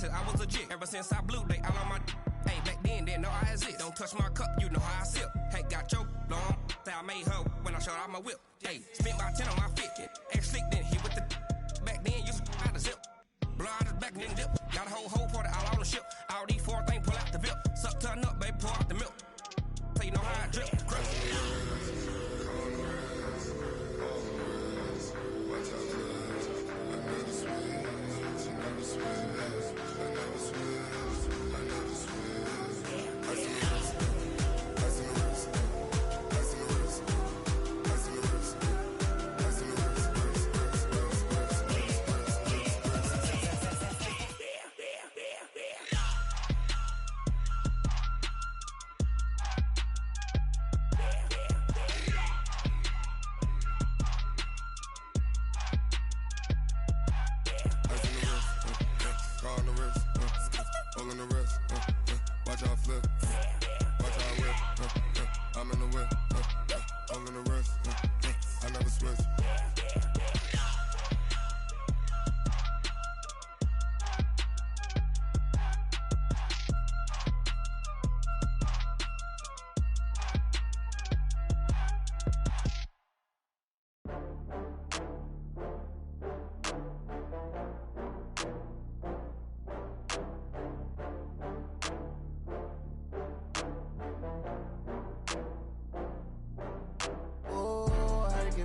said I was legit. Ever since I blew, they all on my hey, back then, didn't know I exist. Don't touch my cup, you know how I sip. Hey, got your long, say I made her when I showed out my whip. Hey, spent my 10 on my fit. Ex slick, then hit with the back then, used to out the zip. Blow out his back and then dip. Got a whole party all on the ship. All these 4 things, pull out the VIP. Suck, turn up, baby, pour out the milk. So you know how I drip.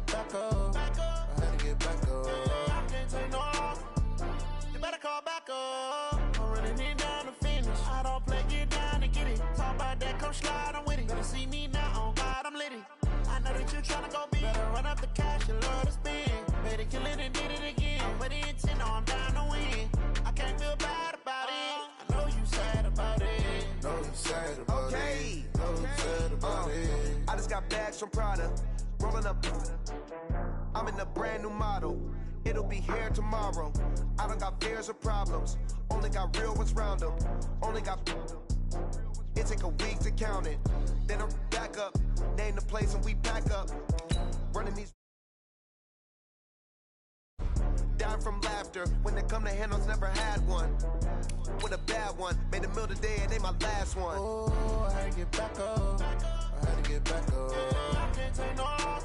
Back up. I had to get back up. I can't take no loss. You better call back up. I'm running it down to finish. I don't play, get down and get it. Talk about that, come slide, I'm with it. Better see me now, on God, I'm litty. I know that you tryna go big. Better run up the cash, you love to spend. Better kill it and did it again. But the intent, no, I'm down to win. I can't feel bad about it. I know you sad about it. Know you sad about it. Know you sad about it. I just got bags from Prada. Rolling up, I'm in a brand new model. It'll be here tomorrow. I don't got fears or problems. Only got real ones round them. Only got. It take a week to count it. Then I'm back up. Name the place and we back up. Running these. Dying from laughter. When they come to handles, never had one. With a bad one. Made a meal today and they my last one. Oh, I had to get back up. I had to get back up. I can't take no loss.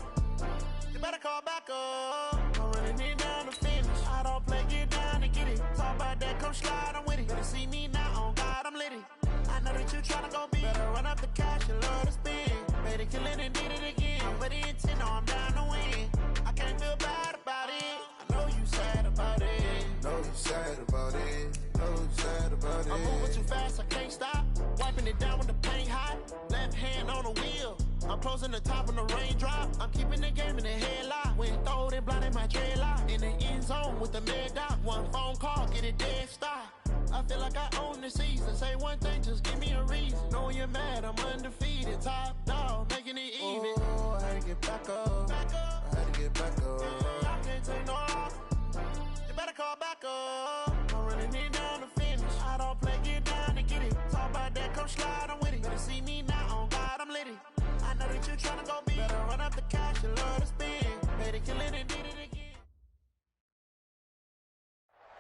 You better call back up. I'm running it down to finish. I don't play, get down and get it. Talk about that, come slide, I'm with it. Better see me now, on God, I'm litty. I know that you tryna go big. Better run up the cash, you love to spend. Better kill it and did it again. But the intent, no, I'm down to win. I can't feel bad about it. I know you sad about it. Know you sad about it. Know you sad about it. I'm moving too fast, I can't stop. Wiping it down with the paint hot. Left hand on the wheel. I'm closing the top on the raindrop. I'm keeping the game in the headlock. When throwed and blinded my dreadlock. In the end zone with the mad dot. One phone call, get it dead stop. I feel like I own the season. Say one thing, just give me a reason. Knowing you're mad, I'm undefeated. Top dog, making it even. Oh, I had to get back up. I had to get back up. I can't take no loss. You better call back up. I'm running it down to finish. I don't play, get down and get it. Talk about that, come slide, I'm with it. Better see me now, on God, I'm litty. I know that you tryna go big. Better run up the cash, you love to spend. Better kill it and did it again.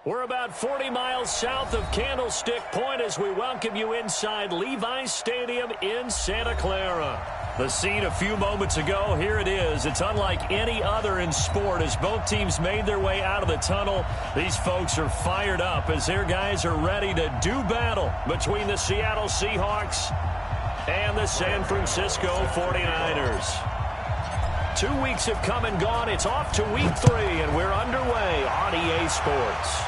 We're about 40 miles south of Candlestick Point as we welcome you inside Levi's Stadium in Santa Clara. The scene a few moments ago, here it is. It's unlike any other in sport as both teams made their way out of the tunnel. These folks are fired up as their guys are ready to do battle between the Seattle Seahawks and the San Francisco 49ers. 2 weeks have come and gone. It's off to week 3, and we're underway on EA Sports.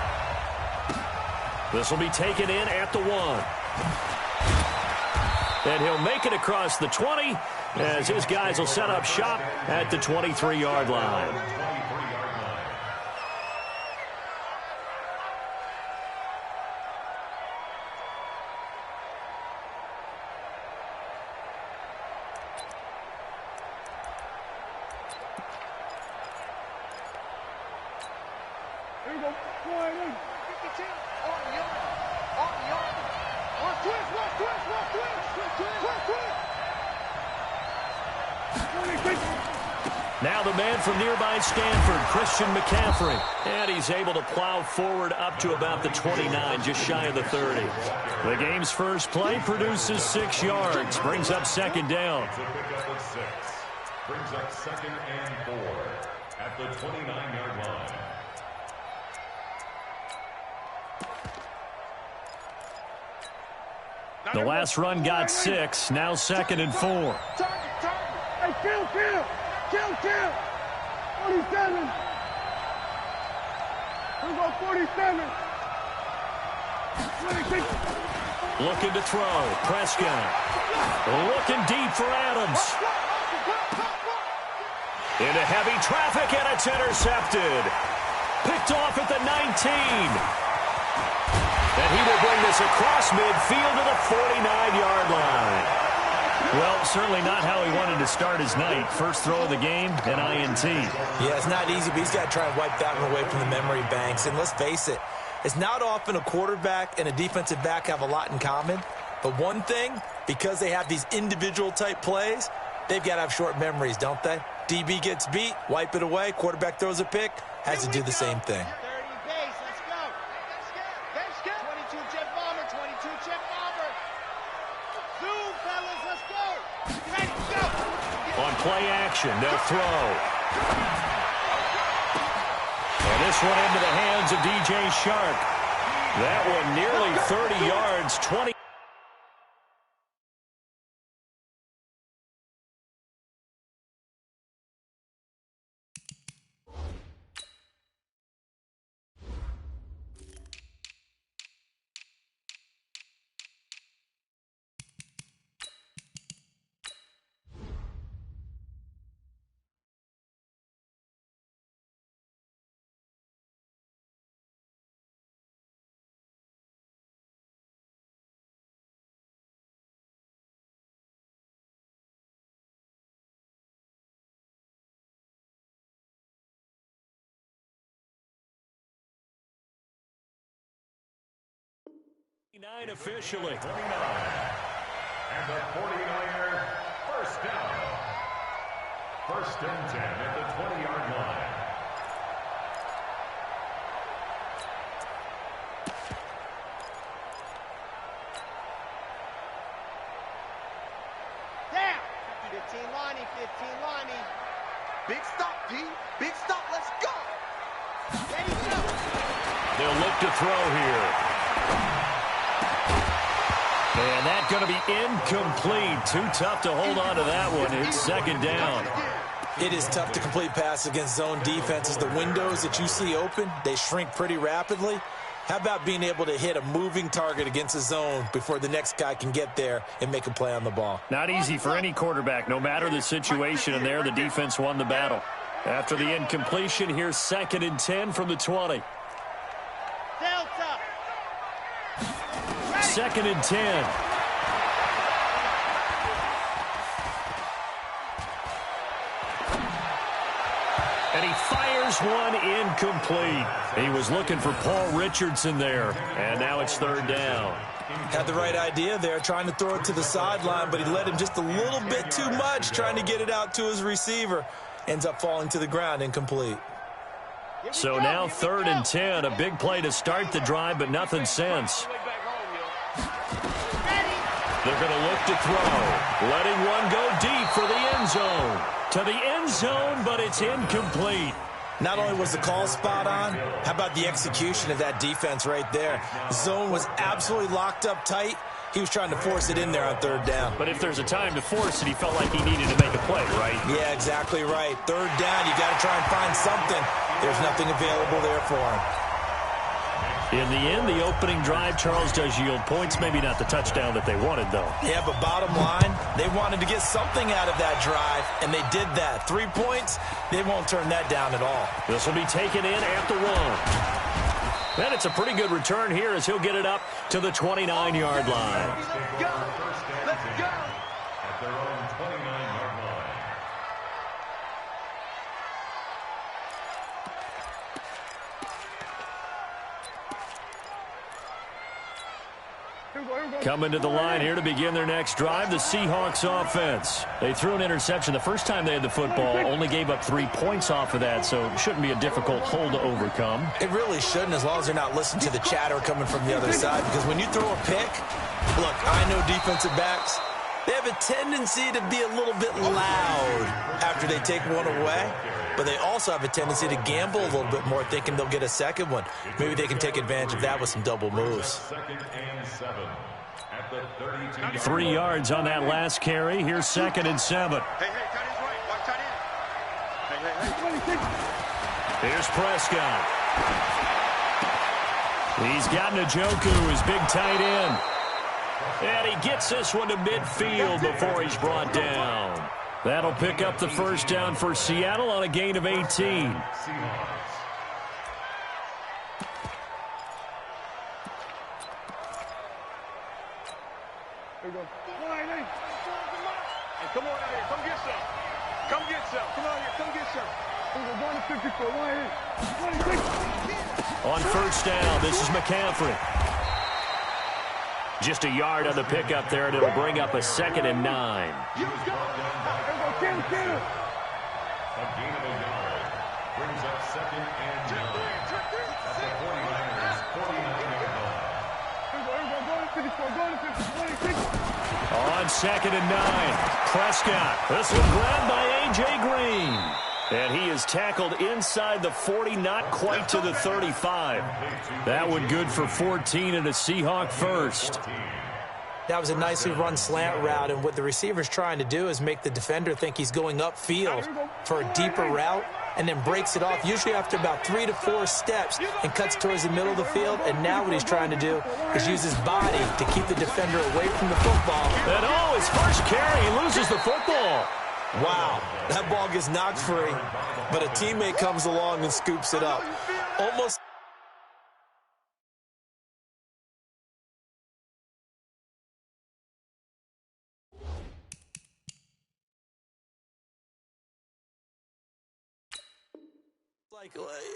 This will be taken in at the 1. And he'll make it across the 20 as his guys will set up shop at the 23-yard line. There you go. Wide in. 52. On the yard. On the yard. On twist. Watch twist. Watch twist. Twist. Twist. Twist. Twist. Now the man from nearby Stanford, Christian McCaffrey. And he's able to plow forward up to about the 29, just shy of the 30. The game's first play produces 6 yards, brings up second down. Brings up second and 4 at the 29-yard line. The last run got 6, now second and 4. Hey, kill. 47. We go 47. 26. Looking to throw. Prescott. Looking deep for Adams. Into heavy traffic, and it's intercepted. Picked off at the 19. And he will bring this across midfield to the 49-yard line. Well, certainly not how he wanted to start his night. First throw of the game, an INT. Yeah, it's not easy, but he's got to try and wipe that one away from the memory banks. And let's face it, it's not often a quarterback and a defensive back have a lot in common. But one thing, because they have these individual-type plays, they've got to have short memories, don't they? DB gets beat, wipe it away, quarterback throws a pick, has to do the same thing. On play action, they'll throw. And this one into the hands of DJ Shark. That one nearly 30 yards, 20. Officially. 29. And the 49ers first down. First and 10 at the 20-yard line. Down. 15 Lonnie. Big stop, D. Big stop. Let's go. Ready, go. They'll look to throw here. And that's going to be incomplete. Too tough to hold on to that one. It's second down. It is tough to complete passes against zone defenses. The windows that you see open, they shrink pretty rapidly. How about being able to hit a moving target against a zone before the next guy can get there and make a play on the ball? Not easy for any quarterback, no matter the situation. And there, the defense won the battle. After the incompletion, here's second and 10 from the 20. Second and 10. And he fires one incomplete. He was looking for Paul Richardson there. And now it's third down. Had the right idea there, trying to throw it to the sideline, but he led him just a little bit too much, trying to get it out to his receiver. Ends up falling to the ground, incomplete. So now third and 10. A big play to start the drive, but nothing since. They're going to look to throw. Letting one go deep for the end zone. To the end zone, but it's incomplete. Not only was the call spot on, how about the execution of that defense right there? The zone was absolutely locked up tight. He was trying to force it in there on third down. But if there's a time to force it, he felt like he needed to make a play, right? Yeah, exactly right. Third down, you got to try and find something. There's nothing available there for him. In the end, the opening drive, Charles, does yield points. Maybe not the touchdown that they wanted, though. Yeah, but bottom line, they wanted to get something out of that drive, and they did that. 3 points, they won't turn that down at all. This will be taken in at the 1. And it's a pretty good return here as he'll get it up to the 29-yard line. Let's go. Let's go. At their own 29-yard line. Here Coming to the line here to begin their next drive, the Seahawks offense. They threw an interception the first time they had the football, only gave up 3 points off of that, so it shouldn't be a difficult hole to overcome. It really shouldn't, as long as they're not listening to the chatter coming from the other side, because when you throw a pick, look, I know defensive backs, they have a tendency to be a little bit loud after they take one away, but they also have a tendency to gamble a little bit more, thinking they'll get a second one. Maybe they can take advantage of that with some double moves. 3 yards on that last carry. Here's 2nd and 7. Hey, tight end's right. Watch tight end. Hey. Here's Prescott. He's got Njoku, his big tight end. And he gets this one to midfield before he's brought down. That'll pick up the first down for Seattle on a gain of 18. There we go. Hey, come on out here. Come get some. Come get some. Come on here. Come get some. We're going to 54. On first down, this is McCaffrey. Just a yard on the pickup there, and it'll bring up a 2nd and 9. A gain of a yard brings up 2nd and 9 at the 49ers' 49-yard line. On 2nd and 9, Prescott. This one grabbed by A.J. Green. And he is tackled inside the 40, not quite to the 35. That one good for 14 and a Seahawk first. That was a nicely run slant route, and what the receiver's trying to do is make the defender think he's going upfield for a deeper route and then breaks it off, usually after about 3 to 4 steps, and cuts towards the middle of the field. And now what he's trying to do is use his body to keep the defender away from the football. And his first carry, he loses the football. Wow, that ball gets knocked free, but a teammate comes along and scoops it up. Almost.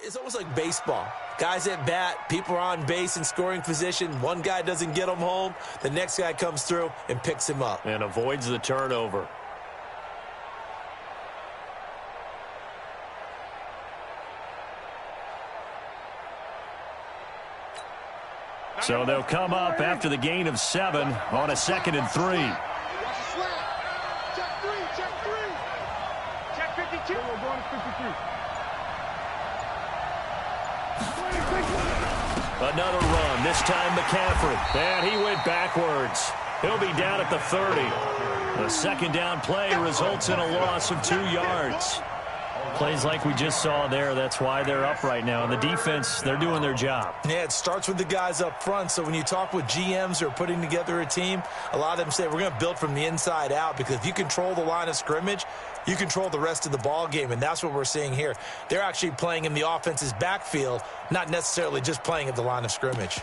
It's almost like baseball. Guys at bat, people are on base in scoring position. One guy doesn't get him home. The next guy comes through and picks him up. And avoids the turnover. So they'll come up after the gain of 7 on a 2nd and 3. Check 3. Check 52. We're going to 53. Another run, this time McCaffrey. And he went backwards. He'll be down at the 30. The 2nd down play results in a loss of 2 yards. Plays like we just saw there, that's why they're up right now. And the defense, they're doing their job. Yeah, it starts with the guys up front. So when you talk with GMs who are putting together a team, a lot of them say we're going to build from the inside out, because if you control the line of scrimmage, you control the rest of the ball game, and that's what we're seeing here. They're actually playing in the offense's backfield, not necessarily just playing at the line of scrimmage.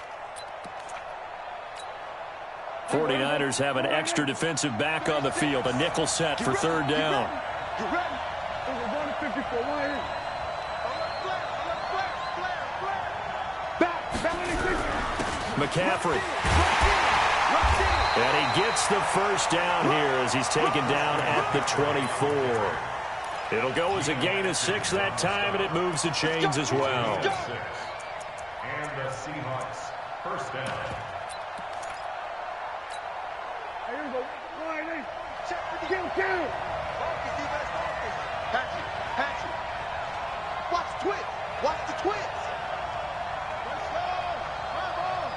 49ers have an extra defensive back on the field, a nickel set for 3rd down. You ready? We're going to 54. McCaffrey. And he gets the first down here as he's taken down at the 24. It'll go as a gain of 6 that time, and it moves the chains as well. And the Seahawks first down. Here we go. Kill. Patrick. Watch the twist. Watch the twist. Let's go. Come on.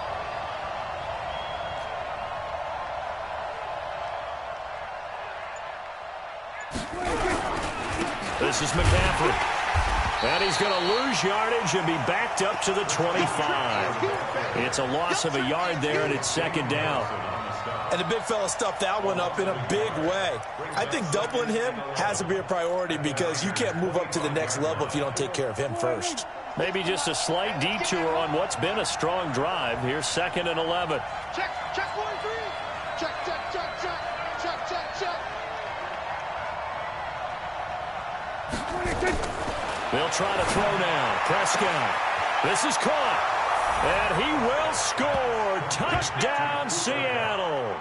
This is McCaffrey. And he's going to lose yardage and be backed up to the 25. It's a loss of a yard there, and it's 2nd down. And the big fella stuffed that one up in a big way. I think doubling him has to be a priority, because you can't move up to the next level if you don't take care of him first. Maybe just a slight detour on what's been a strong drive. Here's 2nd and 11. Check 43. Check. They'll try to throw now. Prescott. This is caught. And he will score. Touchdown, Seattle.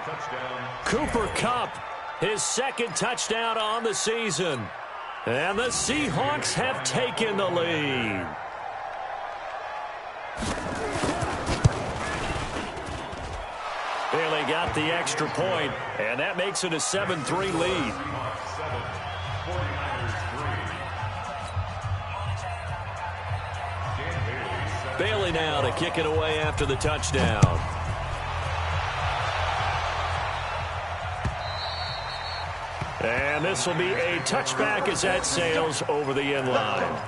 Cooper Kupp, his second touchdown on the season. And the Seahawks have taken the lead. Bailey got the extra point, and that makes it a 7-3 lead. Bailey now to kick it away after the touchdown. And this will be a touchback as that sails over the end line.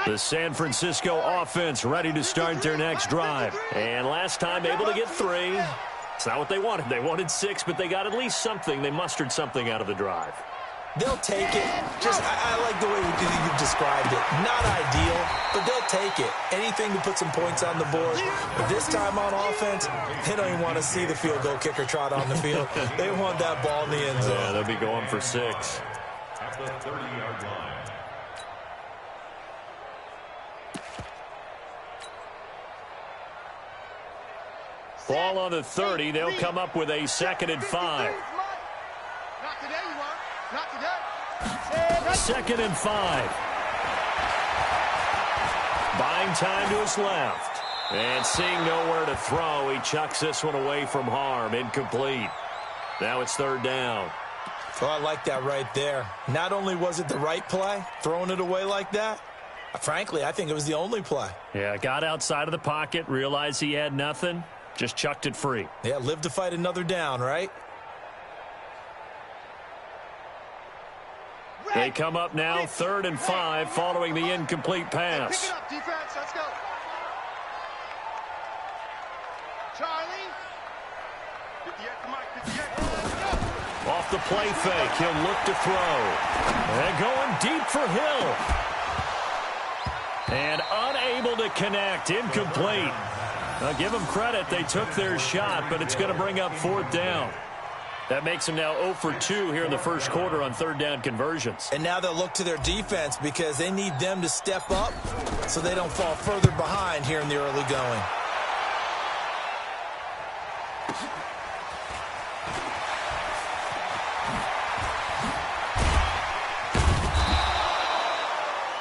The San Francisco offense ready to start their next drive. And last time able to get 3. It's not what they wanted. They wanted 6, but they got at least something. They mustered something out of the drive. They'll take it. I like the way you described it. Not ideal, but they'll take it. Anything to put some points on the board. But this time on offense, they don't even want to see the field goal kicker trot on the field. They want that ball in the end zone. Yeah, they'll be going for 6. At the 30-yard line. Ball on the 30. They'll come up with a 2nd and 5. Not today, you won't. Not today. 2nd and 5. Buying time to his left. And seeing nowhere to throw, he chucks this one away from harm. Incomplete. Now it's 3rd down. Oh, I like that right there. Not only was it the right play, throwing it away like that, frankly, I think it was the only play. Yeah, got outside of the pocket, realized he had nothing, just chucked it free. Yeah, live to fight another down, right? They come up now 3rd and 5 following the incomplete pass. Pick it up, defense. Let's go. Charlie. 58, Mike, 58. Off the play fake, he'll look to throw. And going deep for Hill. And unable to connect, incomplete. Now give them credit, they took their shot, but it's going to bring up 4th down. That makes them now 0 for 2 here in the first quarter on 3rd down conversions. And now they'll look to their defense because they need them to step up so they don't fall further behind here in the early going.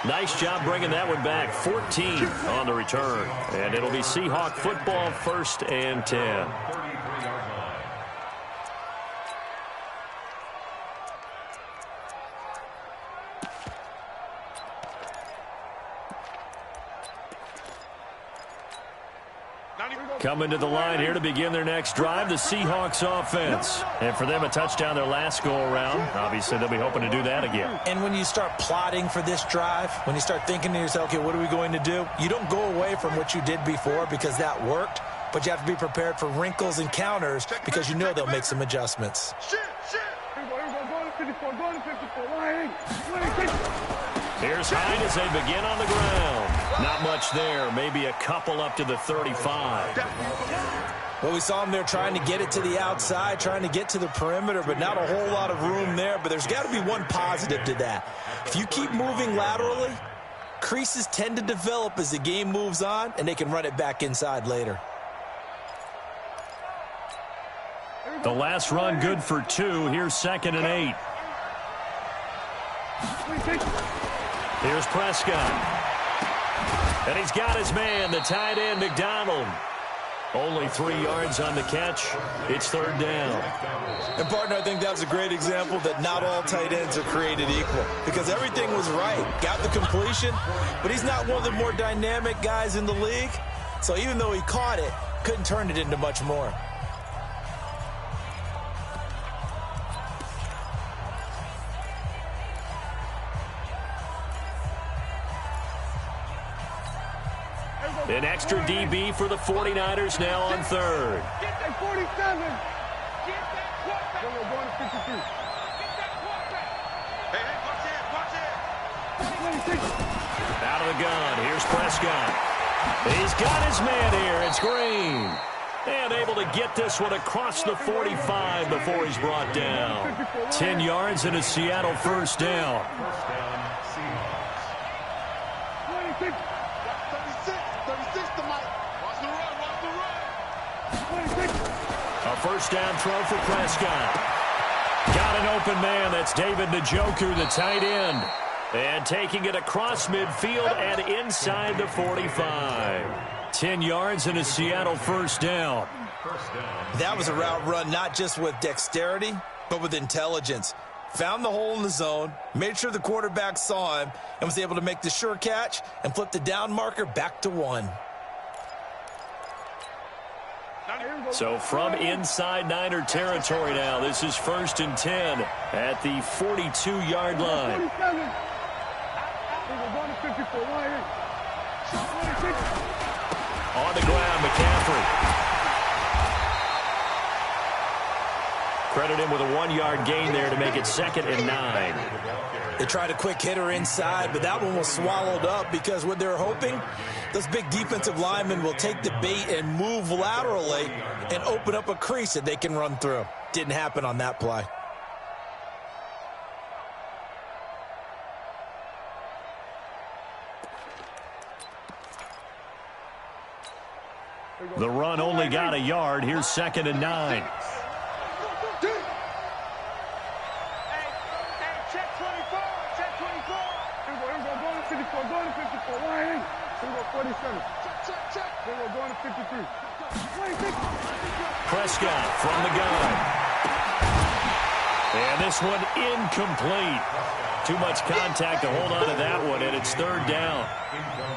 Nice job bringing that one back. 14 on the return. And it'll be Seahawk football, 1st and 10. Coming to the line here to begin their next drive, the Seahawks offense. And for them, a touchdown their last go-around. Obviously, they'll be hoping to do that again. And when you start plotting for this drive, when you start thinking to yourself, okay, what are we going to do? You don't go away from what you did before because that worked, but you have to be prepared for wrinkles and counters because you know they'll make some adjustments. Shit. Here we go. Go to 54. Here's Hyde as they begin on the ground. Not much there. Maybe a couple up to the 35. Well, we saw them there trying to get it to the outside, trying to get to the perimeter, but not a whole lot of room there. But there's got to be one positive to that. If you keep moving laterally, creases tend to develop as the game moves on, and they can run it back inside later. The last run good for 2. Here's 2nd and 8. Here's Prescott. And he's got his man, the tight end, McDonald. Only 3 yards on the catch. It's 3rd down. And, partner, I think that was a great example that not all tight ends are created equal because everything was right. Got the completion, but he's not one of the more dynamic guys in the league. So even though he caught it, couldn't turn it into much more. An extra DB for the 49ers now on third. Get that 47. Get that quarterback. Then we're going to 52. Get that quarterback. Hey, watch it. 26. Out of the gun. Here's Prescott. He's got his man here. It's Green. And able to get this one across the 45 before he's brought down. 10 yards and a Seattle first down. First down, Seahawks. 26. 36 to Mike. Watch the run. 26. A first down throw for Prescott. Got an open man. That's David Njoku, the tight end. And taking it across midfield and inside the 45. 10 yards and a Seattle first down. That was a route run not just with dexterity, but with intelligence. Found the hole in the zone, made sure the quarterback saw him, and was able to make the sure catch and flip the down marker back to 1. So from inside Niner territory now, this is 1st and 10 at the 42-yard line. 47. We're going to 54. 26. On the ground, McCaffrey. Credit him with a 1-yard gain there to make it 2nd and 9. They tried a quick hitter inside, but that one was swallowed up because what they're hoping, those big defensive linemen will take the bait and move laterally and open up a crease that they can run through. Didn't happen on that play. The run only got a yard. Here's 2nd and 9. Check 24. Check 24. Here we go. Going to 54. Going to 54. 180. Here we go. 47. Check. Then we're going to 53. 26. Prescott from the gun. And this one incomplete. Too much contact to hold on to that one, and it's 3rd down.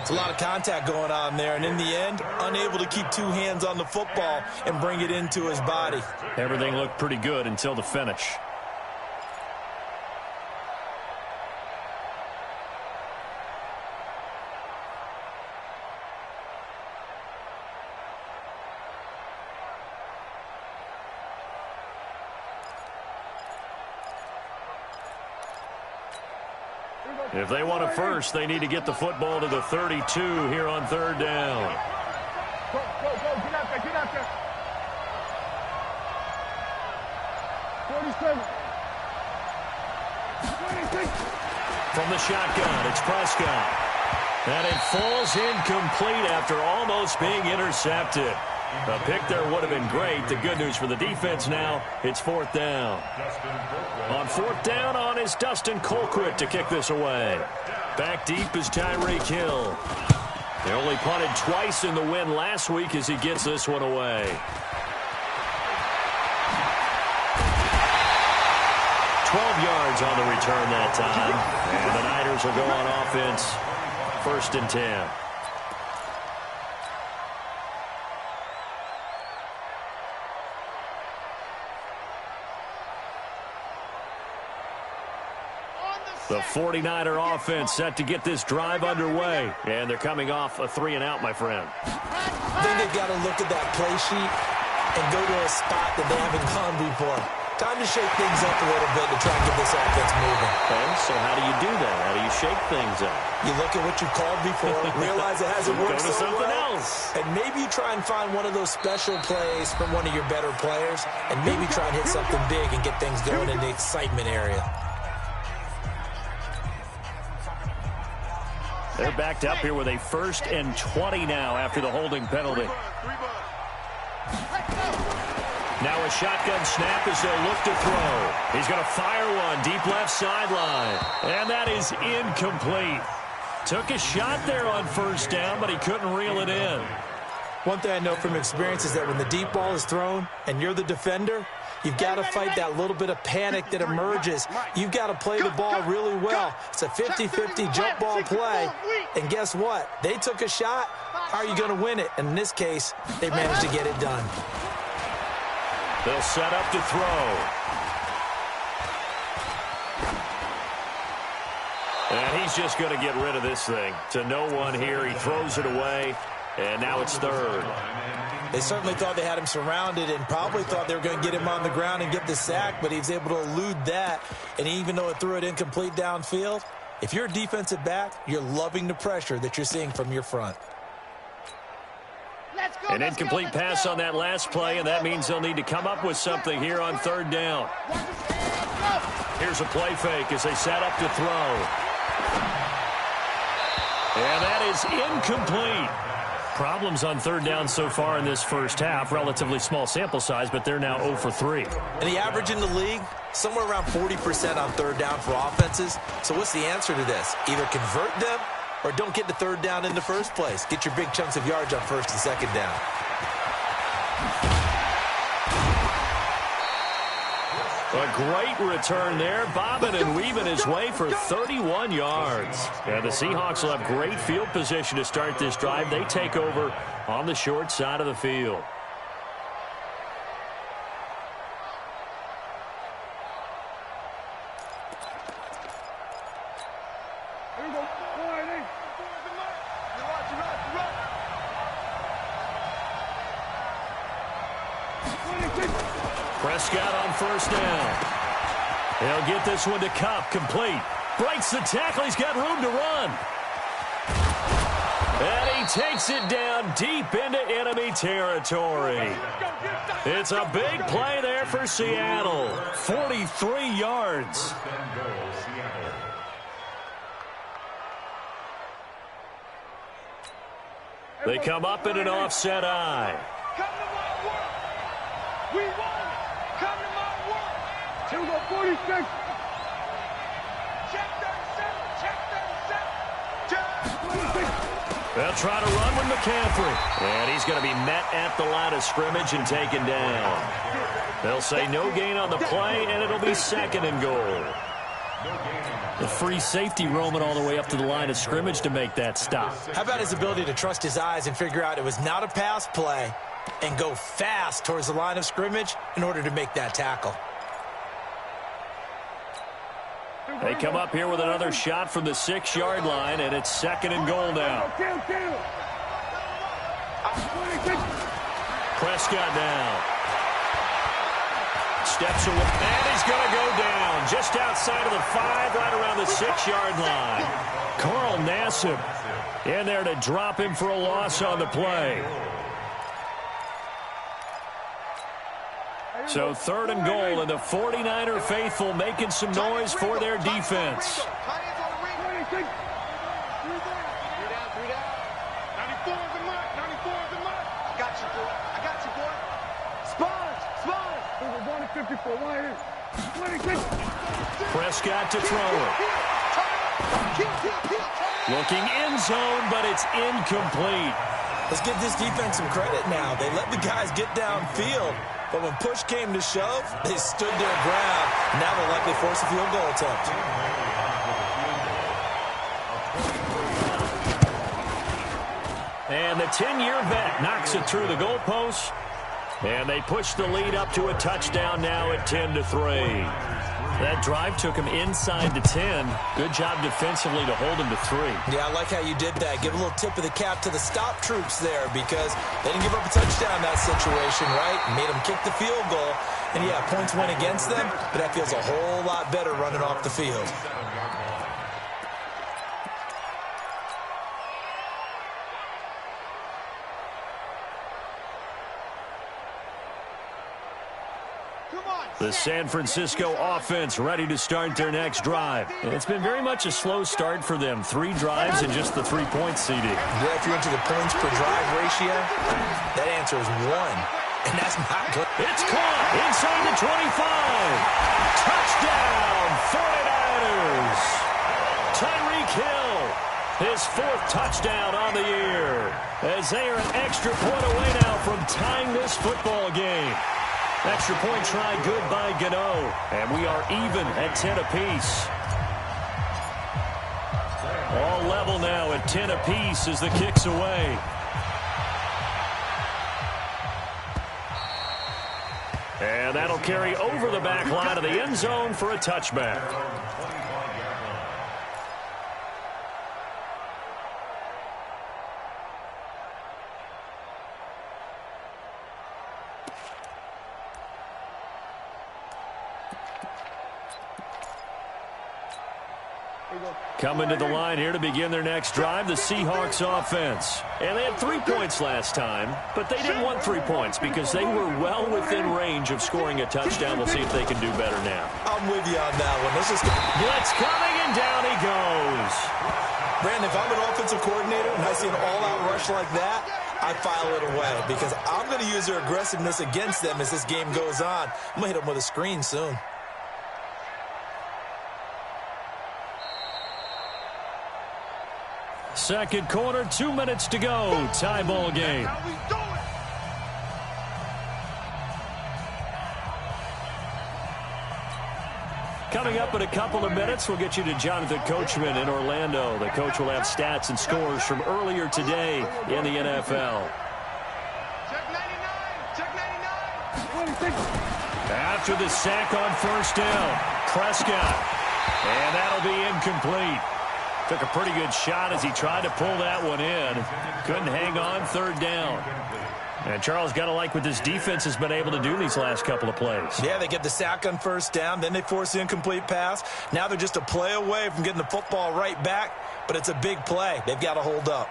It's a lot of contact going on there, and in the end, unable to keep 2 hands on the football and bring it into his body. Everything looked pretty good until the finish. If they want a first, they need to get the football to the 32 here on 3rd down. Go. Get out there. 47. 26. From the shotgun, it's Prescott. And it falls incomplete after almost being intercepted. A pick there would have been great. The good news for the defense now, it's 4th down. On 4th down is Dustin Colquitt to kick this away. Back deep is Tyreek Hill. They only punted twice in the win last week as he gets this one away. 12 yards on the return that time. And the Niners will go on offense. 1st and 10. The 49er offense set to get this drive underway. And they're coming off a 3-and-out, my friend. I think they've got to look at that play sheet and go to a spot that they haven't gone before. Time to shake things up a little bit to try and get this offense moving. Okay, so how do you do that? How do you shake things up? You look at what you called before, realize it hasn't worked Go to so something well, else. and maybe you try and find one of those special plays from one of your better players, and maybe try and hit something big and get things going in the excitement area. They're backed up here with a 1st and 20 now after the holding penalty. Now a shotgun snap as they'll look to throw. He's going to fire one deep left sideline. And that is incomplete. Took a shot there on 1st down, but he couldn't reel it in. One thing I know from experience is that when the deep ball is thrown and you're the defender, you've got to fight that little bit of panic that emerges. You've got to play the ball really well. It's a 50-50 jump ball play. And guess what? They took a shot. How are you going to win it? And in this case, they managed to get it done. They'll set up to throw. And he's just going to get rid of this thing. To no one here. He throws it away. And now it's third. They certainly thought they had him surrounded and probably thought they were going to get him on the ground and get the sack, but he was able to elude that. And even though it threw it incomplete downfield, if you're a defensive back, you're loving the pressure that you're seeing from your front. An incomplete pass on that last play, and that means they'll need to come up with something here on third down. Here's a play fake as they set up to throw. And that is incomplete. Problems on third down so far in this first half. Relatively small sample size, but they're now 0 for 3. And the average in the league, somewhere around 40% on third down for offenses. So what's the answer to this? Either convert them or don't get to third down in the first place. Get your big chunks of yards on first and second down. A great return there, bobbing and weaving his way for 31 yards. And the Seahawks will have great field position to start this drive. They take over on the short side of the field. Prescott on first down. He'll get this one to Kupp, complete. Breaks the tackle. He's got room to run. And he takes it down deep into enemy territory. It's a big play there for Seattle. 43 yards. They come up in an offset eye. Come to my work. We won. Come to my work. Here we go, 46. Check 37. Check 37. They'll try to run with McCaffrey. And he's going to be met at the line of scrimmage and taken down. They'll say no gain on the play, and it'll be second and goal. The free safety roaming all the way up to the line of scrimmage to make that stop. How about his ability to trust his eyes and figure out it was not a pass play and go fast towards the line of scrimmage in order to make that tackle. They come up here with another shot from the 6-yard line, and it's second and goal now. Prescott down. Steps away, and he's going to go down just outside of the 5, right around the 6-yard line. Carl Nassib in there to drop him for a loss on the play. So third and goal, and the 49er faithful making some noise for their defense. 94 is the mark. 94 is the mark. I got you, boy. I got you, boy. Spars. We're going to 54. 26. Prescott to throw it. Looking end zone, but it's incomplete. Let's give this defense some credit now. They let the guys get downfield, but when push came to shove, they stood their ground. Now they'll likely force a field goal attempt. And the 10-year vet knocks it through the goalpost. And they push the lead up to a touchdown now at 10-3. That drive took him inside the 10. Good job defensively to hold him to 3. Yeah, I like how you did that. Give a little tip of the cap to the stop troops there because they didn't give up a touchdown in that situation, right? Made them kick the field goal. And, yeah, points went against them, but that feels a whole lot better running off the field. The San Francisco offense ready to start their next drive. It's been very much a slow start for them. 3 drives and just the 3-point CD. Yeah, if you're into the points per drive ratio, that answer is 1. And that's not good. It's caught inside the 25. Touchdown, 49ers. Tyreek Hill, his 4th touchdown on the year. As they are an extra point away now from tying this football game. Extra point try good by Gano. And we are even at 10 apiece. All level now at 10 apiece as the kick's away. And that'll carry over the back line of the end zone for a touchback. Coming to the line here to begin their next drive, the Seahawks offense. And they had 3 points last time, but they didn't want 3 points because they were well within range of scoring a touchdown. We'll see if they can do better now. I'm with you on that one. Let's just blitz coming, and down he goes. Brandon, if I'm an offensive coordinator and I see an all-out rush like that, I file it away because I'm going to use their aggressiveness against them as this game goes on. I'm going to hit them with a screen soon. Second quarter, 2 minutes to go. Tie ball game. Coming up in a couple of minutes, we'll get you to Jonathan Coachman in Orlando. The coach will have stats and scores from earlier today in the NFL. After the sack on first down, Prescott. And that'll be incomplete. Took a pretty good shot as he tried to pull that one in. Couldn't hang on, third down. And Charles, got to like what this defense has been able to do these last couple of plays. Yeah, they get the sack on first down, then they force the incomplete pass. Now they're just a play away from getting the football right back, but it's a big play. They've got to hold up.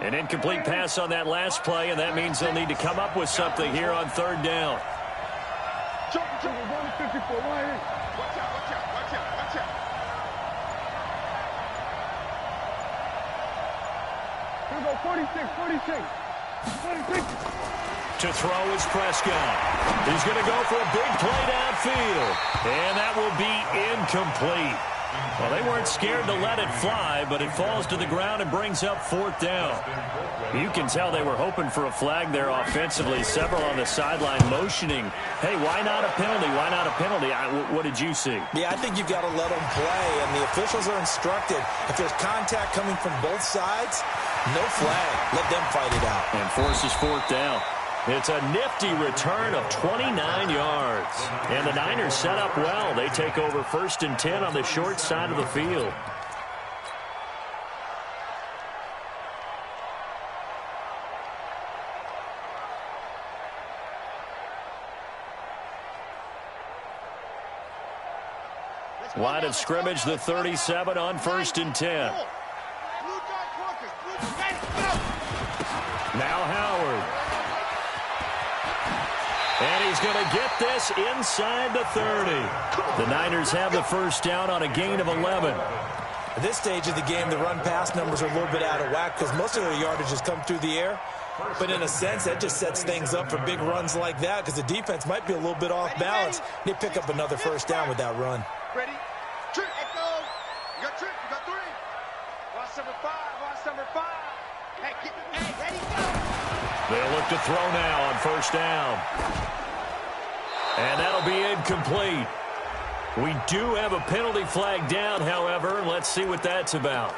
An incomplete pass on that last play, and that means they'll need to come up with something here on third down. Jump, we're going to 54. Why ain't? Watch out, watch out, watch out, watch out. Here we go, 46. To throw is Prescott. He's going to go for a big play downfield, and that will be incomplete. Well, they weren't scared to let it fly, but it falls to the ground and brings up fourth down. You can tell they were hoping for a flag there offensively. Several on the sideline motioning, hey, why not a penalty? Why not a penalty? What did you see? Yeah, I think you've got to let them play, and the officials are instructed. If there's contact coming from both sides, no flag. Let them fight it out. And forces fourth down. It's a nifty return of 29 yards. And the Niners set up well. They take over 1st and 10 on the short side of the field. Line of scrimmage, the 37 on 1st and 10. Now Howard. And he's going to get this inside the 30. The Niners have the first down on a gain of 11. At this stage of the game, the run-pass numbers are a little bit out of whack because most of their yardage has come through the air. But in a sense, that just sets things up for big runs like that because the defense might be a little bit off balance. They pick up another first down with that run. Ready? Trick, let's go. You got trick, you got 3. Watch number 5, watch number 5. Hey, ready, go. They'll look to throw now on first down. And that'll be incomplete. We do have a penalty flag down, however, and let's see what that's about.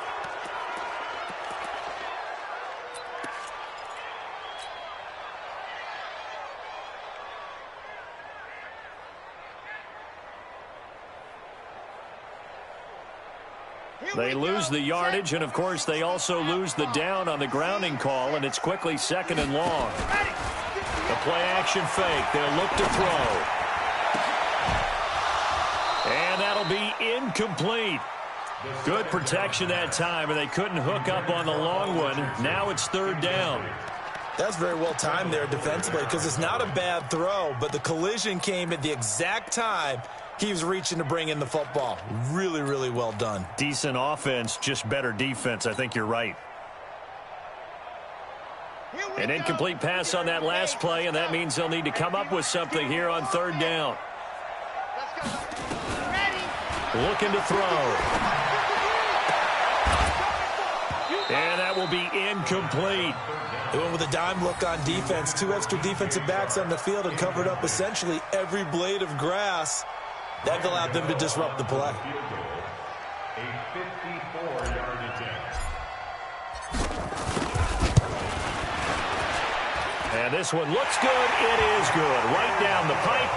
They lose the yardage, and, of course, they also lose the down on the grounding call, and it's quickly 2nd and long. The play-action fake. They'll look to throw. And that'll be incomplete. Good protection that time, and they couldn't hook up on the long one. Now it's 3rd down. That's very well timed there defensively because it's not a bad throw, but the collision came at the exact time he was reaching to bring in the football. Really, really well done. Decent offense, just better defense. I think you're right. An incomplete pass on that last play, and that means they'll need to come up with something here on 3rd down. Looking to throw. And that will be incomplete. They went with a dime look on defense. 2 extra defensive backs on the field and covered up essentially every blade of grass. That allowed them to disrupt the play. A 54-yard attempt. And this one looks good. It is good. Right down the pipe.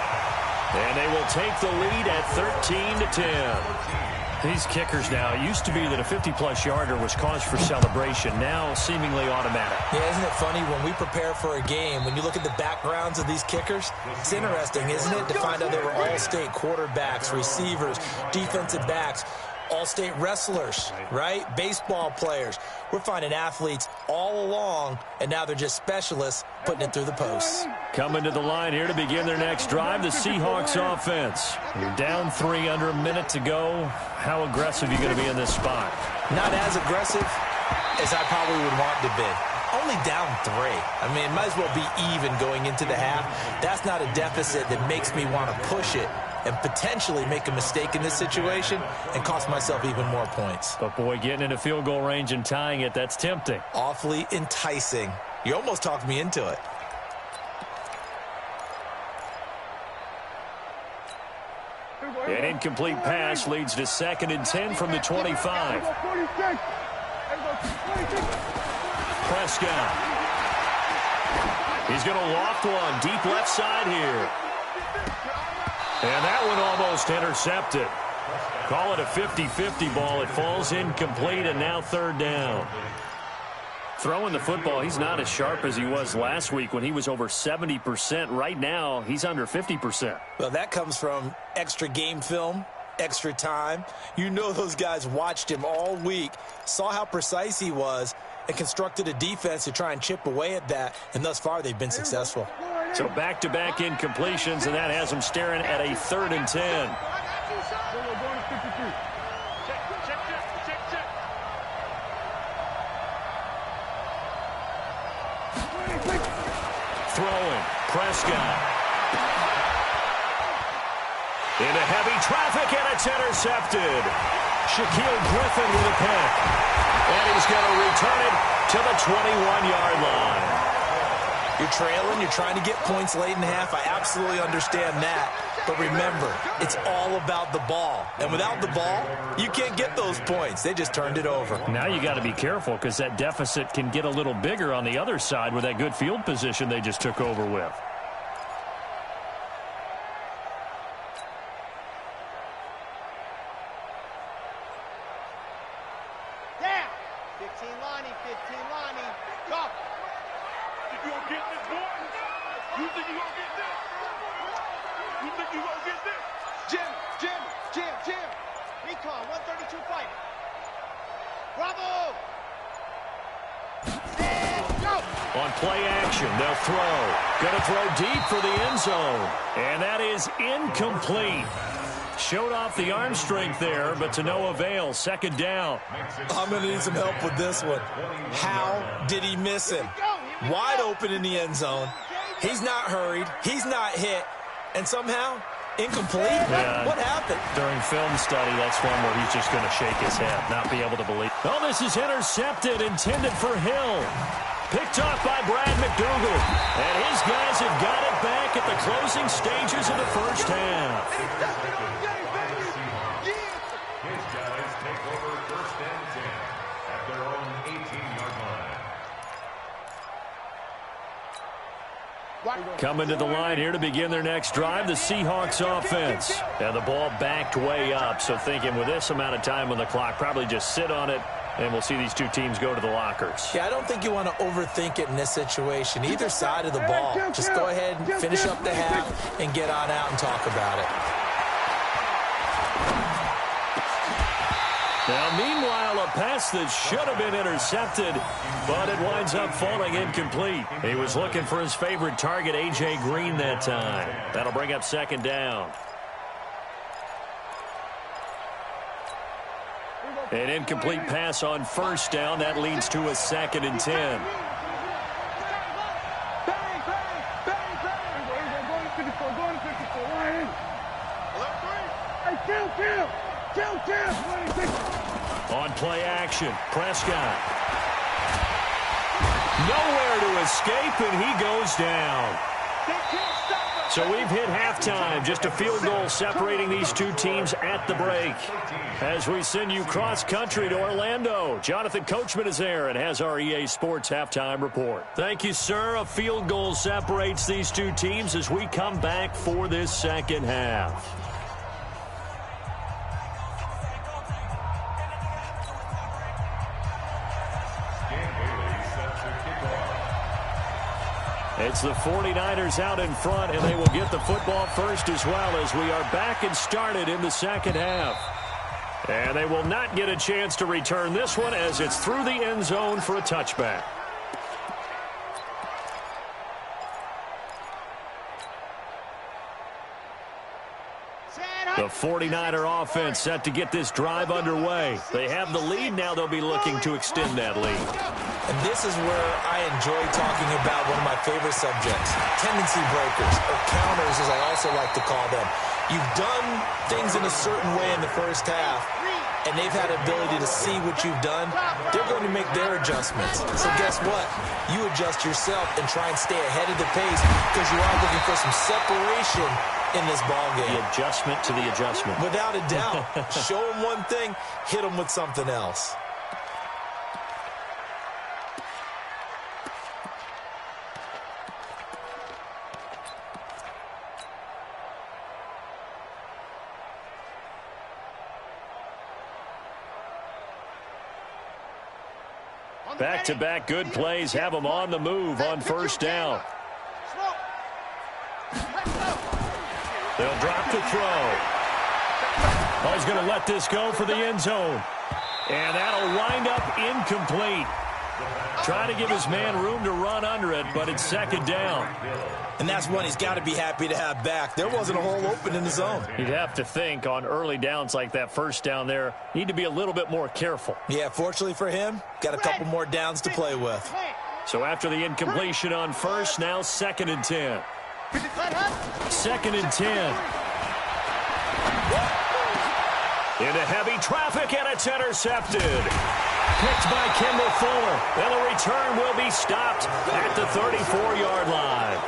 And they will take the lead at 13-10. These kickers now, it used to be that a 50-plus yarder was cause for celebration. Now seemingly automatic. Yeah, isn't it funny when we prepare for a game, when you look at the backgrounds of these kickers, it's interesting, isn't it, to find out they were all-state quarterbacks, receivers, defensive backs, all-state wrestlers, right? Baseball players. We're finding athletes all along, and now they're just specialists putting it through the posts. Coming to the line here to begin their next drive, the Seahawks offense. You're down 3 under a minute to go. How aggressive are you going to be in this spot? Not as aggressive as I probably would want to be. Only down 3. I mean, it might as well be even going into the half. That's not a deficit that makes me want to push it and potentially make a mistake in this situation and cost myself even more points. But, boy, getting into field goal range and tying it, that's tempting. Awfully enticing. You almost talked me into it. An incomplete pass leads to 2nd and 10 from the 25. Prescott. He's going to loft one deep left side here. And that one almost intercepted. Call it a 50-50 ball. It falls incomplete, and now 3rd down. Throwing the football, he's not as sharp as he was last week when he was over 70%. Right now, he's under 50%. Well, that comes from extra game film, extra time. You know those guys watched him all week, saw how precise he was, and constructed a defense to try and chip away at that, and thus far they've been successful. So back-to-back incompletions, and that has them staring at a 3rd and 10. Throwing, Prescott. Into heavy traffic, and it's intercepted. Shaquille Griffin with a pick. And he's going to return it to the 21-yard line. You're trailing, you're trying to get points late in the half. I absolutely understand that. But remember, it's all about the ball. And without the ball, you can't get those points. They just turned it over. Now you got to be careful because that deficit can get a little bigger on the other side with that good field position they just took over with. Down. 15 Lonnie, 15 Lonnie. Go. Think you gonna get this, boy? You think you gonna get this? You think you gonna get this? Jim. Recon, 132 fighter. Bravo. And go. On play action, they'll throw. Going to throw deep for the end zone. And that is incomplete. Showed off the arm strength there, but to no avail. 2nd down. I'm going to need some help with this one. How did he miss him? Wide open in the end zone. He's not hurried. He's not hit. And somehow, incomplete? Yeah. What happened? During film study, that's one where he's just going to shake his head, not be able to believe. Oh, this is intercepted, intended for Hill. Picked off by Brad McDougal. And his guys have got it back at the closing stages of the first half. His guys take over 1st and 10 at their own 18-yard line. Coming to the line here to begin their next drive, the Seahawks offense. And the ball backed way up, so thinking with this amount of time on the clock, probably just sit on it, and we'll see these two teams go to the lockers. Yeah, I don't think you want to overthink it in this situation. Either side of the ball. Just go ahead and finish up the half and get on out and talk about it. Now, meanwhile, a pass that should have been intercepted, but it winds up falling incomplete. He was looking for his favorite target, A.J. Green, that time. That'll bring up 2nd down. An incomplete pass on 1st down. That leads to a 2nd and 10. On play action, Prescott. Nowhere to escape, and he goes down. So we've hit halftime. Just a field goal separating these two teams at the break. As we send you cross-country to Orlando, Jonathan Coachman is there and has our EA Sports halftime report. Thank you, sir. A field goal separates these two teams as we come back for this 2nd half. It's the 49ers out in front, and they will get the football first as well as we are back and started in the second half. And they will not get a chance to return this one as it's through the end zone for a touchback. The 49er offense set to get this drive underway. They have the lead. Now they'll be looking to extend that lead. And this is where I enjoy talking about one of my favorite subjects, tendency breakers, or counters as I also like to call them. You've done things in a certain way in the first half, and they've had the ability to see what you've done. They're going to make their adjustments. So guess what? You adjust yourself and try and stay ahead of the pace because you are looking for some separation in this ball game. The adjustment to the adjustment. Without a doubt. Show them one thing, hit them with something else. Back-to-back good plays have them on the move on first down. They'll drop the throw. Oh, he's going to let this go for the end zone. And that'll wind up incomplete. Trying to give his man room to run under it, but it's second down. And that's one he's got to be happy to have back. There wasn't a hole open in the zone. You'd have to think on early downs like that first down there, need to be a little bit more careful. Yeah, fortunately for him, got a couple more downs to play with. So after the incompletion on first, now 2nd and 10. 2nd and 10. Into heavy traffic, and it's intercepted. Picked by Kendall Fuller. And the return will be stopped at the 34-yard line.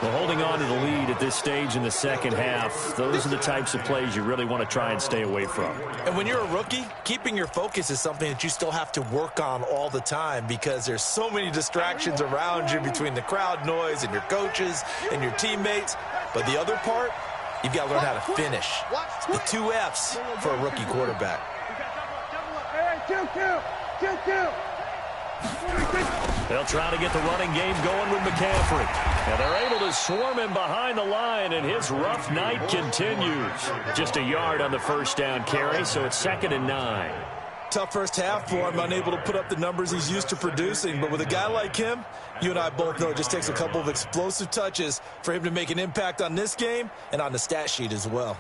Well, holding on to the lead at this stage in the second half, those are the types of plays you really want to try and stay away from. And when you're a rookie, keeping your focus is something that you still have to work on all the time because there's so many distractions around you between the crowd noise and your coaches and your teammates. But the other part, you've got to learn how to finish. The 2 F's for a rookie quarterback. They'll try to get the running game going with McCaffrey. And they're able to swarm him behind the line, and his rough night continues. Just a yard on the first down carry, so it's 2nd and 9. Tough first half for him, unable to put up the numbers he's used to producing. But with a guy like him, you and I both know it just takes a couple of explosive touches for him to make an impact on this game and on the stat sheet as well.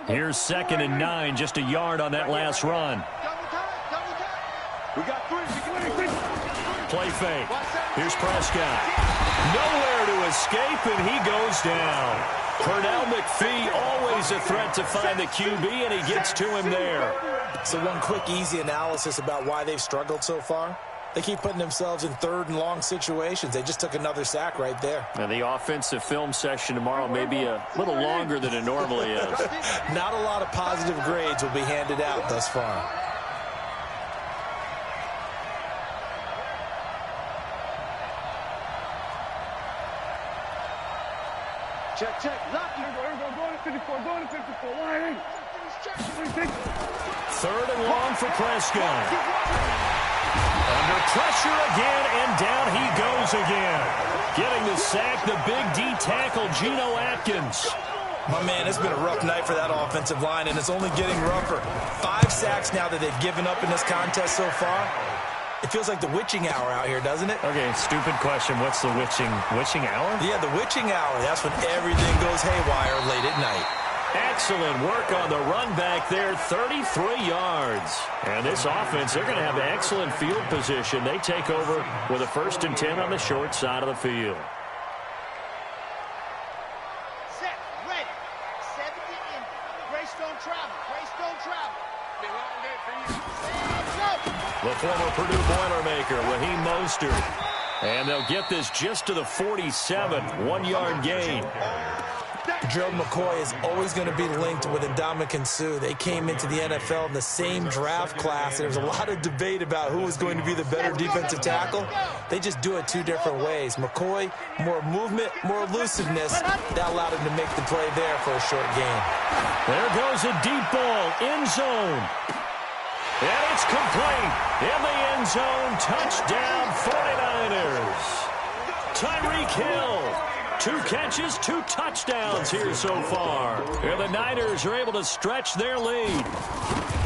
Here's 2nd and 9, just a yard on that last run. We got 3. Play fake. Here's Prescott. Nowhere to escape, and he goes down. Pernell McPhee, always a threat to find the QB, and he gets to him there. So one quick, easy analysis about why they've struggled so far. They keep putting themselves in 3rd and long situations. They just took another sack right there. Now, the offensive film session tomorrow may be a little longer than it normally is. Not a lot of positive grades will be handed out thus far. Check. Lock. Here we go. Going to 54. Going to 54. Why? 3rd and long for Prescott. Under pressure again, and down he goes again. Getting the sack, the big D tackle, Geno Atkins. My man, it's been a rough night for that offensive line, and it's only getting rougher. 5 sacks now that they've given up in this contest so far. It feels like the witching hour out here, doesn't it? Okay, stupid question. What's the witching hour? Yeah, the witching hour. That's when everything goes haywire late at night. Excellent work on the run back there, 33 yards. And this offense, they're going to have excellent field position. They take over with a 1st and 10 on the short side of the field. Set, ready. 70 in. Greystone travel. The former Purdue Boilermaker, Raheem Mostert. And they'll get this just to the 47, 1-yard gain. Joe McCoy is always going to be linked with Ndamukong Suh. They came into the NFL in the same draft class, and there's a lot of debate about who was going to be the better defensive tackle. They just do it 2 different ways. McCoy, more movement, more elusiveness. That allowed him to make the play there for a short gain. There goes a deep ball, end zone. And it's complete. In the end zone, touchdown 49ers. Tyreek Hill. 2 catches, 2 touchdowns here so far. And the Niners are able to stretch their lead.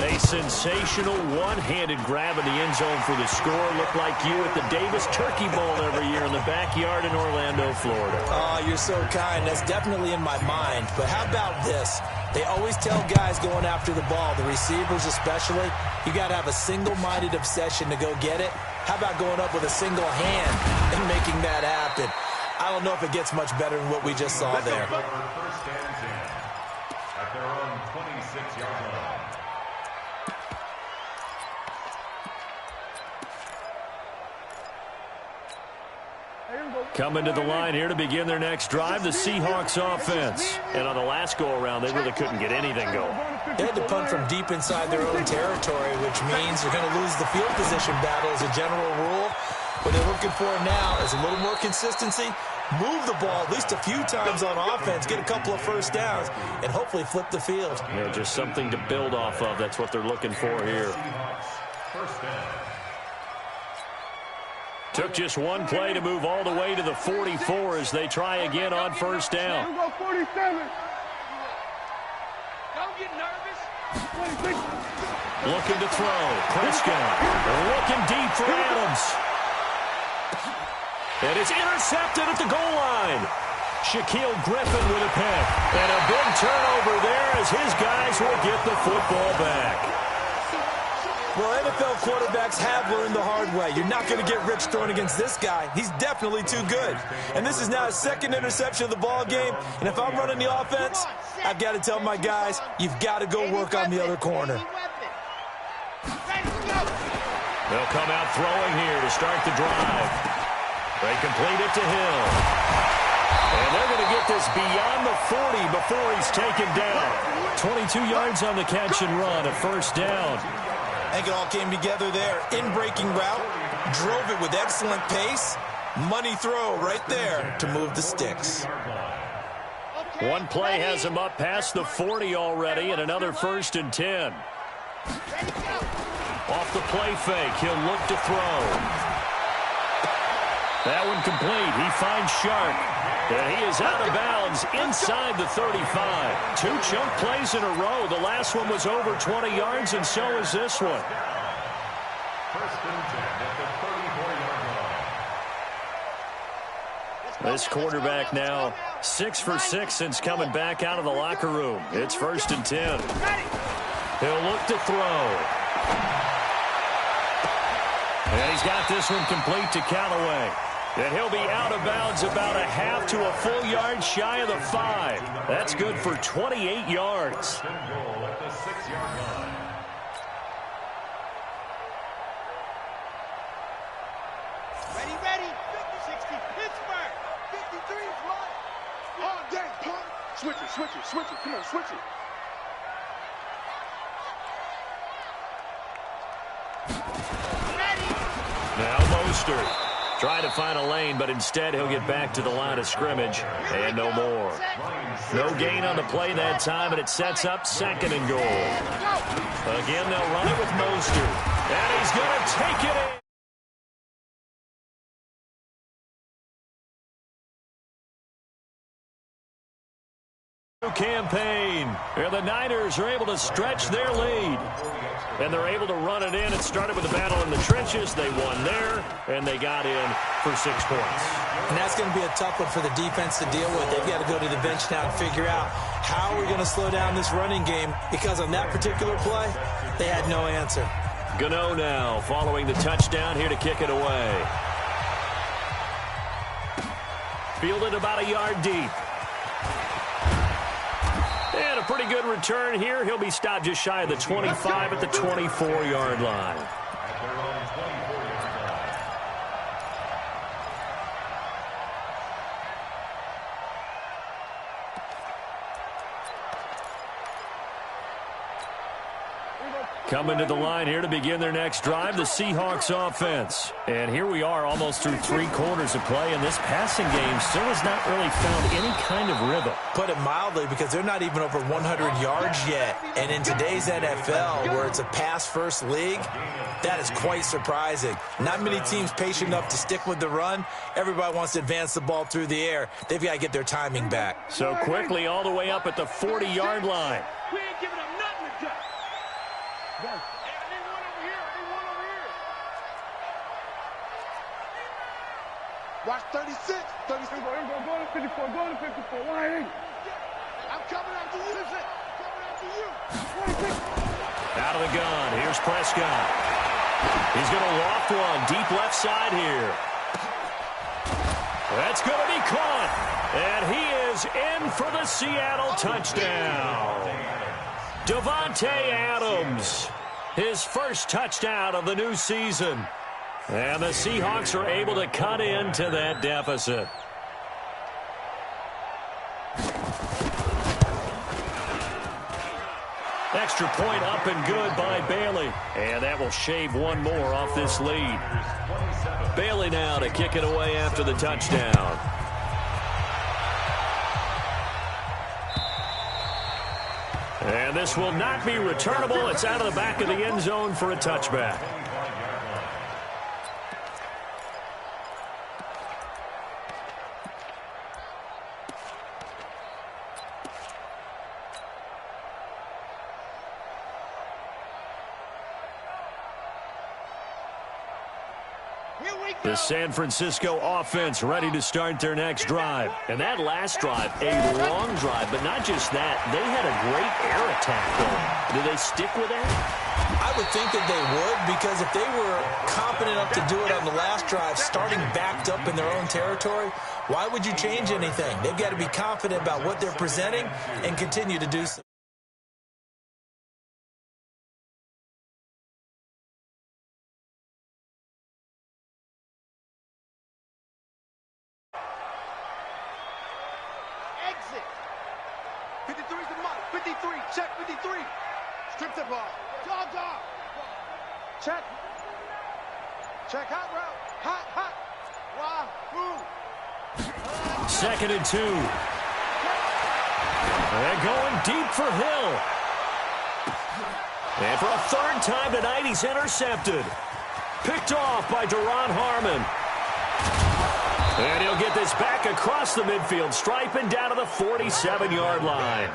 A sensational one-handed grab in the end zone for the score. Looked like you at the Davis Turkey Bowl every year in the backyard in Orlando, Florida. Oh, you're so kind. That's definitely in my mind. But how about this? They always tell guys going after the ball, the receivers especially, you got to have a single-minded obsession to go get it. How about going up with a single hand and making that happen? I don't know if it gets much better than what we just saw there. First and 10 at their own 26-yard line. Coming to the line here to begin their next drive, the Seahawks offense. And on the last go-around, they really couldn't get anything going. They had to punt from deep inside their own territory, which means they're going to lose the field position battle as a general rule. What they're looking for now is a little more consistency, move the ball at least a few times on offense, get a couple of first downs, and hopefully flip the field. Yeah, just something to build off of. That's what they're looking for here. First down. Took just one play to move all the way to the 44 as they try again on first down. Here we go, 47. Don't get nervous. 26. Looking to throw. Prescott looking deep for Adams. And it's intercepted at the goal line. Shaquille Griffin with a pick. And a big turnover there as his guys will get the football back. Well, NFL quarterbacks have learned the hard way. You're not going to get rich throwing against this guy. He's definitely too good. And this is now his second interception of the ball game. And if I'm running the offense, I've got to tell my guys, you've got to go work on the other corner. They'll come out throwing here to start the drive. They complete it to Hill. And they're going to get this beyond the 40 before he's taken down. 22 yards on the catch and run, a first down. I think it all came together there. In-breaking route, drove it with excellent pace. Money throw right there to move the sticks. One play has him up past the 40 already, and another first and 10. Off the play fake, he'll look to throw. That one complete. He finds Sharp. And he is out of bounds inside the 35. 2 chunk plays in a row. The last one was over 20 yards, and so is this one. First and 10 at the 34-yard line. This quarterback now 6 for 6 since coming back out of the locker room. It's first and 10. He'll look to throw. And he's got this one complete to Callaway. And he'll be out of bounds about a half to a full yard shy of the 5. That's good for 28 yards. Goal at the 6-yard line. Ready. 60 Pittsburgh. 53 fly. All day, punk. Switch it. Come on, switch it. Now Mostert. Try to find a lane, but instead he'll get back to the line of scrimmage, and no more. No gain on the play that time, and it sets up second and goal. Again, they'll run it with Mostert, and he's going to take it in. Campaign, and the Niners are able to stretch their lead. And they're able to run it in. It started with a battle in the trenches. They won there, and they got in for 6 points. And that's going to be a tough one for the defense to deal with. They've got to go to the bench now and figure out how are we going to slow down this running game, because on that particular play, they had no answer. Gano now following the touchdown here to kick it away. Fielded about a yard deep. And a pretty good return here. He'll be stopped just shy of the 25 at the 24-yard line. At their own 24-yard line. Coming to the line here to begin their next drive, the Seahawks offense. And here we are almost through 3 quarters of play, and this passing game still has not really found any kind of rhythm. Put it mildly, because they're not even over 100 yards yet. And in today's NFL, where it's a pass-first league, that is quite surprising. Not many teams patient enough to stick with the run. Everybody wants to advance the ball through the air. They've got to get their timing back. So quickly all the way up at the 40-yard line. We ain't giving up nothing to Jack. Hey, I need one over here. I need one over here. Watch 36. 36. Go to 54. Go to 54. Why ain't? I'm coming after you. Listen. Coming after you. Out of the gun. Here's Prescott. He's going to loft one deep left side here. That's going to be caught. And he is in for the Seattle touchdown. Davante Adams, his first touchdown of the new season. And the Seahawks are able to cut into that deficit. Extra point up and good by Bailey. And that will shave one more off this lead. Bailey now to kick it away after the touchdown. And this will not be returnable. It's out of the back of the end zone for a touchback. The San Francisco offense ready to start their next drive. And that last drive, a long drive, but not just that. They had a great air attack going. Do they stick with that? I would think that they would, because if they were confident enough to do it on the last drive, starting backed up in their own territory, why would you change anything? They've got to be confident about what they're presenting and continue to do so. Exit. 53's the mark. 53. Check 53. Strip the ball. Dog. Check. Check. Hot route. Hot. Wahoo. 2nd and 2. They're going deep for Hill. And for a 3rd time tonight, he's intercepted. Picked off by Deron Harmon. And he'll get this back across the midfield stripe and down to the 47-yard line.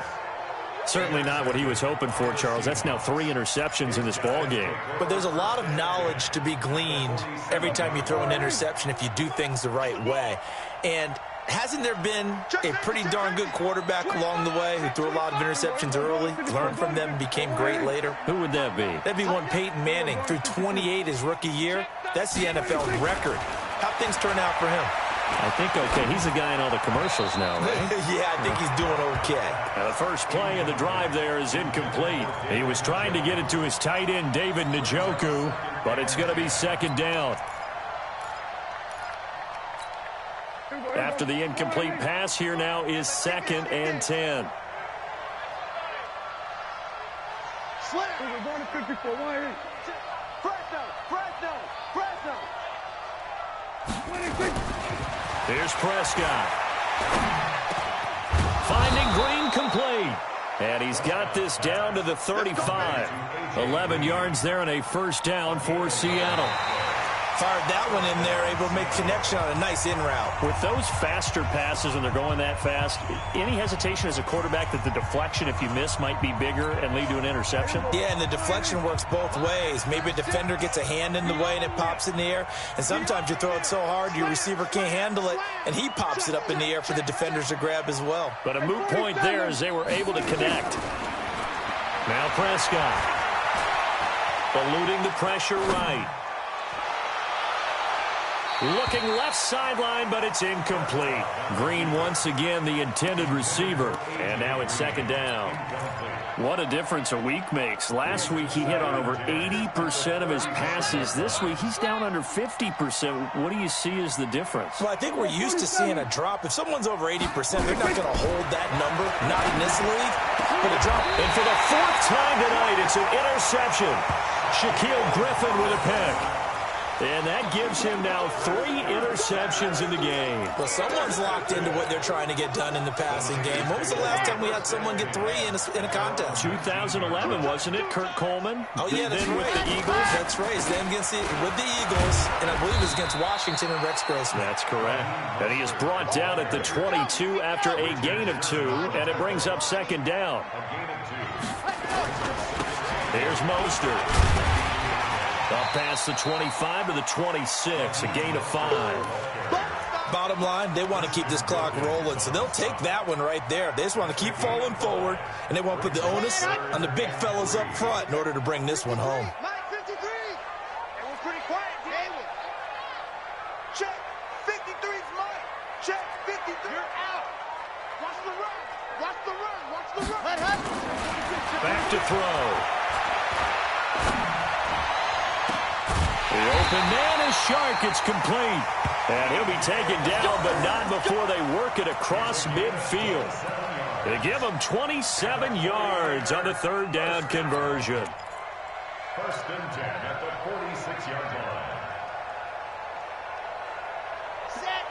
Certainly not what he was hoping for, Charles. That's now 3 interceptions in this ball game. But there's a lot of knowledge to be gleaned every time you throw an interception if you do things the right way. And hasn't there been a pretty darn good quarterback along the way who threw a lot of interceptions early, learned from them, and became great later? Who would that be? That'd be one Peyton Manning. Threw 28 his rookie year. That's the NFL record. How'd things turn out for him? I think okay. He's the guy in all the commercials now, right? Yeah, I think he's doing okay. Now the first play of the drive there is incomplete. He was trying to get it to his tight end, David Njoku, but it's going to be 2nd down. After the incomplete pass, here now is 2nd and 10. Slam. We're going to 54. Why ain't? Fresno. Here's Prescott. Finding Green complete. And he's got this down to the 35. 11 yards there and a 1st down for Seattle. Fired that one in there, able to make connection on a nice in route. With those faster passes and they're going that fast, any hesitation as a quarterback that the deflection, if you miss, might be bigger and lead to an interception? Yeah, and the deflection works both ways. Maybe a defender gets a hand in the way and it pops in the air. And sometimes you throw it so hard your receiver can't handle it, and he pops it up in the air for the defenders to grab as well. But a moot point there as they were able to connect. Now Prescott. Eluding the pressure right. Looking left sideline, but it's incomplete. Green once again the intended receiver. And now it's second down. What a difference a week makes. Last week he hit on over 80% of his passes. This week he's down under 50%. What do you see as the difference? Well, I think we're used to seeing a drop. If someone's over 80%, they're not going to hold that number. Not in this league. But a drop. And for the fourth time tonight, it's an interception. Shaquille Griffin with a pick. And that gives him now 3 interceptions in the game. Well, someone's locked into what they're trying to get done in the passing game. When was the last time we had someone get 3 in a contest? 2011, wasn't it? Kurt Coleman? Oh, yeah, that's then right. With the Eagles? That's right. It's then with the Eagles, and I believe it was against Washington and Rex Grossman. That's correct. And he is brought down at the 22 after a gain of 2, and it brings up second down. Here's Mostert. Up past the 25 to the 26, a gain of 5. Bottom line, they want to keep this clock rolling, so they'll take that one right there. They just want to keep falling forward, and they want to put the onus on the big fellas up front in order to bring this one home. Mike 53. It was pretty quiet, David. Check. 53's Mike. Check. 53. You're out. Watch the run. Watch the run. Watch the run. Back to throw. The open man is Shark. It's complete. And he'll be taken down, but not before they work it across midfield. They give him 27 yards on the third down conversion. First and 10 at the 46-yard line. Set.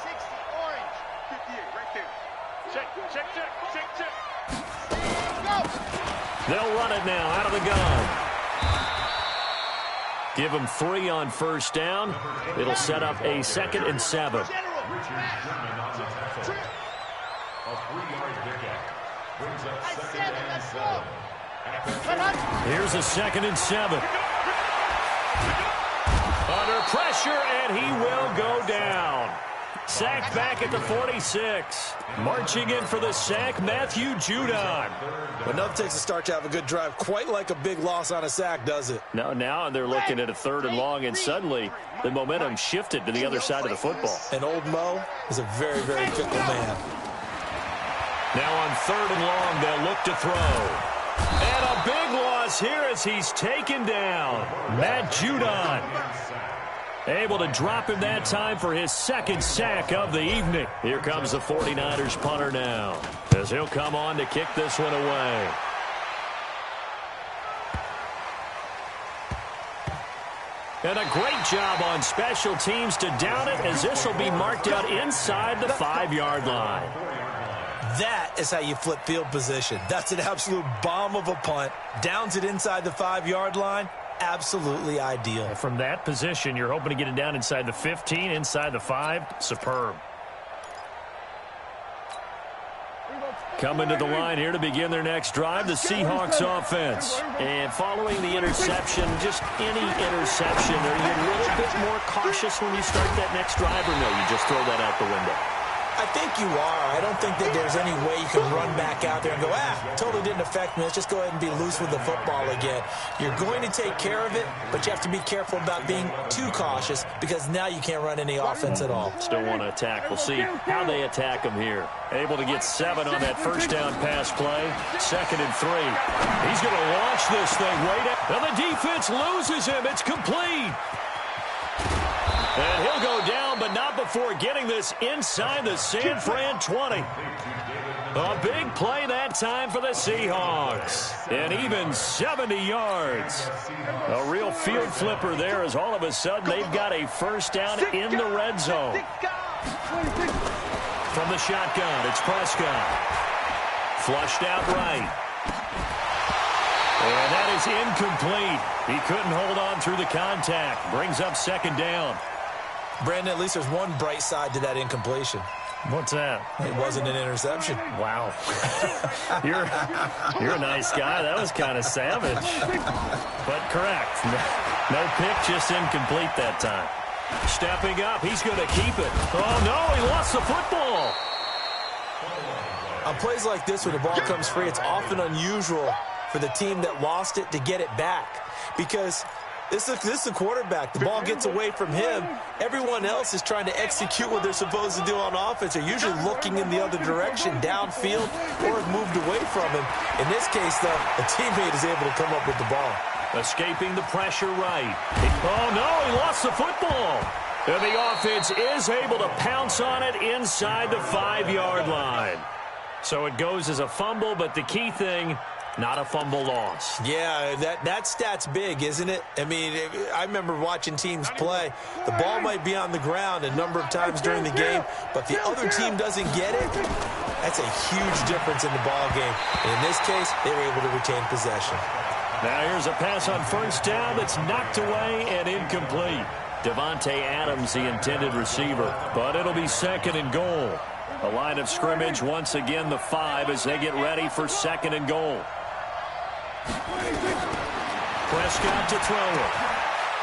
60, orange. 58, right there. Check, check, check, check, check. Go. They'll run it now out of the gun. Give them 3 on first down. It'll set up a 2nd and 7. Richard Sherman on the tackle. A 3-yard pickup. Brings up 2nd and 7. Here's a 2nd and 7. Under pressure, and he will go down. Sacked back at the 46. Marching in for the sack, Matthew Judon. But nothing takes a start to have a good drive, quite like a big loss on a sack, does it? No, now they're looking at a 3rd and long, and suddenly the momentum shifted to the other side of the football. And old Mo is a very, very fickle man. Now on 3rd and long, they'll look to throw. And a big loss here as he's taken down. Matt Judon. Able to drop him that time for his 2nd sack of the evening. Here comes the 49ers punter now, as he'll come on to kick this one away. And a great job on special teams to down it, as this will be marked out inside the 5-yard line. That is how you flip field position. That's an absolute bomb of a punt. Downs it inside the 5-yard line. Absolutely ideal. From that position, you're hoping to get it down inside the 15, inside the 5. Superb. Coming to the line here to begin their next drive, the Seahawks offense. And following the interception, just any interception, are you a little bit more cautious when you start that next drive, or no, you just throw that out the window? I think you are. I don't think that there's any way you can run back out there and go, totally didn't affect me. Let's just go ahead and be loose with the football again. You're going to take care of it, but you have to be careful about being too cautious, because now you can't run any offense at all. Still want to attack. We'll see how they attack him here. Able to get 7 on that first down pass play. 2nd and 3. He's going to launch this thing right at. Now the defense loses him. It's complete. And he'll go down, but not before getting this inside the San Fran 20. A big play that time for the Seahawks. And even 70 yards. A real field flipper there, as all of a sudden they've got a first down in the red zone. From the shotgun, it's Prescott. Flushed out right. And that is incomplete. He couldn't hold on through the contact. Brings up 2nd down. Brandon, at least there's one bright side to that incompletion. What's that? It wasn't an interception. Wow. You're a nice guy. That was kind of savage. But correct. No pick, just incomplete that time. Stepping up, he's going to keep it. Oh, no, he lost the football. On plays like this, when the ball comes free, it's often unusual for the team that lost it to get it back, because This is a quarterback. The ball gets away from him. Everyone else is trying to execute what they're supposed to do on offense. They're usually looking in the other direction, downfield, or have moved away from him. In this case, though, a teammate is able to come up with the ball. Escaping the pressure right. Oh, no, he lost the football. And the offense is able to pounce on it inside the 5-yard line. So it goes as a fumble, but the key thing, not a fumble loss. Yeah, that stat's big, isn't it? I mean, I remember watching teams play. The ball might be on the ground a number of times during the game, but the other team doesn't get it. That's a huge difference in the ball game. And in this case, they were able to retain possession. Now here's a pass on first down that's knocked away and incomplete. Devontae Adams, the intended receiver, but it'll be 2nd and goal. The line of scrimmage, once again, the 5 as they get ready for 2nd and goal. Prescott to throw it.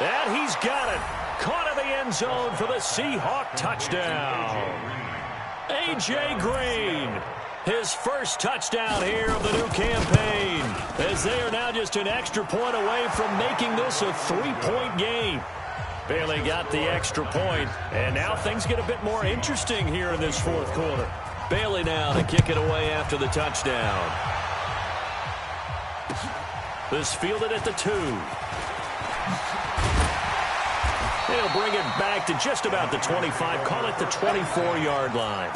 And he's got it. Caught in the end zone for the Seahawk touchdown. A.J. Green, his first touchdown here of the new campaign, as they are now just an extra point away from making this a 3-point game. Bailey got the extra point, and now things get a bit more interesting here in this 4th quarter. Bailey now to kick it away after the touchdown. This fielded at the 2. He'll bring it back to just about the 25, call it the 24-yard line.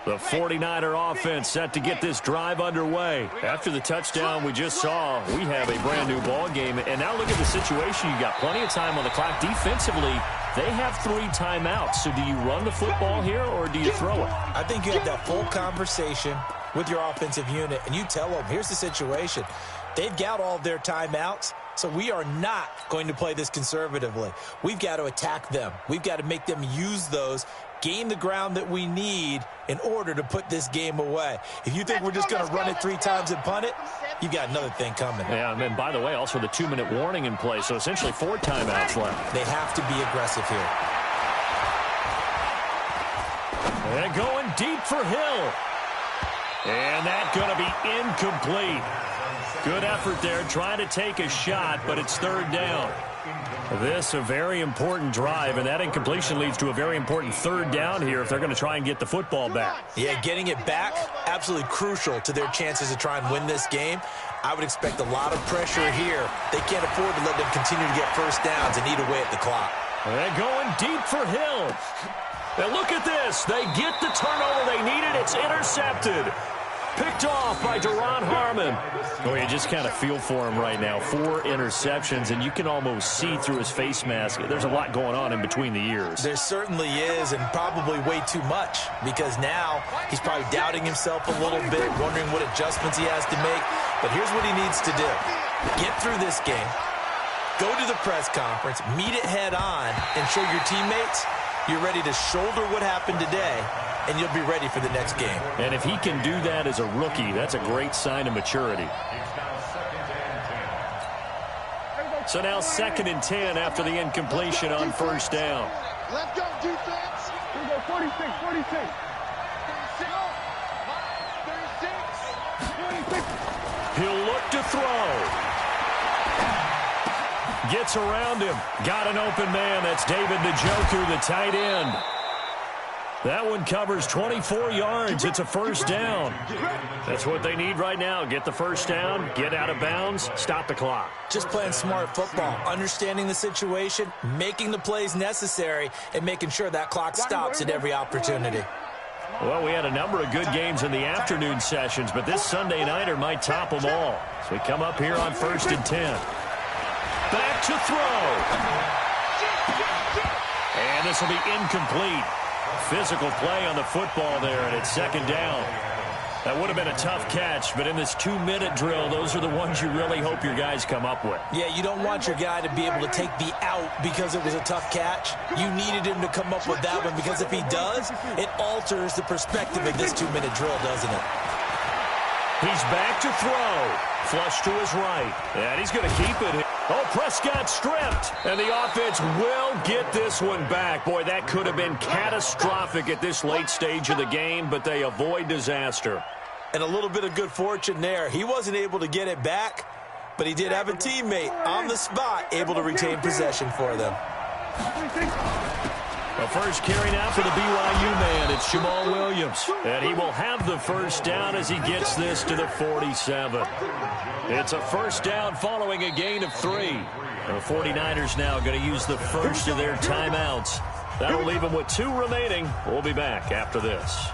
The 49er offense set to get this drive underway. After the touchdown we just saw, we have a brand-new ball game. And now look at the situation. You got plenty of time on the clock. Defensively, they have 3 timeouts. So do you run the football here or do you throw it? I think you have that full conversation with your offensive unit, and you tell them, here's the situation. They've got all of their timeouts, so we are not going to play this conservatively. We've got to attack them. We've got to make them use those, gain the ground that we need in order to put this game away. If you think we're just going to run it 3 times and punt it, you've got another thing coming. Yeah, and by the way, also the 2-minute warning in play, so essentially 4 timeouts left. They have to be aggressive here. And going deep for Hill. And that's going to be incomplete. Good effort there, trying to take a shot, but it's 3rd down. This a very important drive, and that incompletion leads to a very important 3rd down here if they're going to try and get the football back. Yeah, getting it back, absolutely crucial to their chances to try and win this game. I would expect a lot of pressure here. They can't afford to let them continue to get first downs and eat away at the clock. They're going deep for Hill. And look at this. They get the turnover they needed. It's intercepted. Picked off by Duron Harmon. Oh, you just kind of feel for him right now. 4 interceptions, and you can almost see through his face mask. There's a lot going on in between the ears. There certainly is, and probably way too much, because now he's probably doubting himself a little bit, wondering what adjustments he has to make. But here's what he needs to do. Get through this game, go to the press conference, meet it head on, and show your teammates you're ready to shoulder what happened today, and you'll be ready for the next game. And if he can do that as a rookie, that's a great sign of maturity. So now 2nd and 10 after the incompletion on first down. Let's go, defense. Here we go, 46, 46. 36. He'll look to throw. Gets around him. Got an open man. That's David Njoku, the tight end. That one covers 24 yards. It's a first down. That's what they need right now. Get the first down, get out of bounds, stop the clock. Just playing smart football, understanding the situation, making the plays necessary, and making sure that clock stops at every opportunity. Well, we had a number of good games in the afternoon sessions, but this Sunday nighter might top them all. So we come up here on 1st and 10. Back to throw. And this will be incomplete. Physical play on the football there, and it's 2nd down. That would have been a tough catch, but in this 2-minute drill, those are the ones you really hope your guys come up with. Yeah, you don't want your guy to be able to take the out because it was a tough catch. You needed him to come up with that one, because if he does, it alters the perspective of this 2-minute drill, doesn't it? He's back to throw. Flush to his right. And he's going to keep it. Oh, Prescott stripped. And the offense will get this one back. Boy, that could have been catastrophic at this late stage of the game, but they avoid disaster. And a little bit of good fortune there. He wasn't able to get it back, but he did have a teammate on the spot able to retain possession for them. The first carry now for the BYU man. It's Jamal Williams. And he will have the first down as he gets this to the 47. It's a first down following a gain of 3. The 49ers now going to use the first of their timeouts. That'll leave them with 2 remaining. We'll be back after this.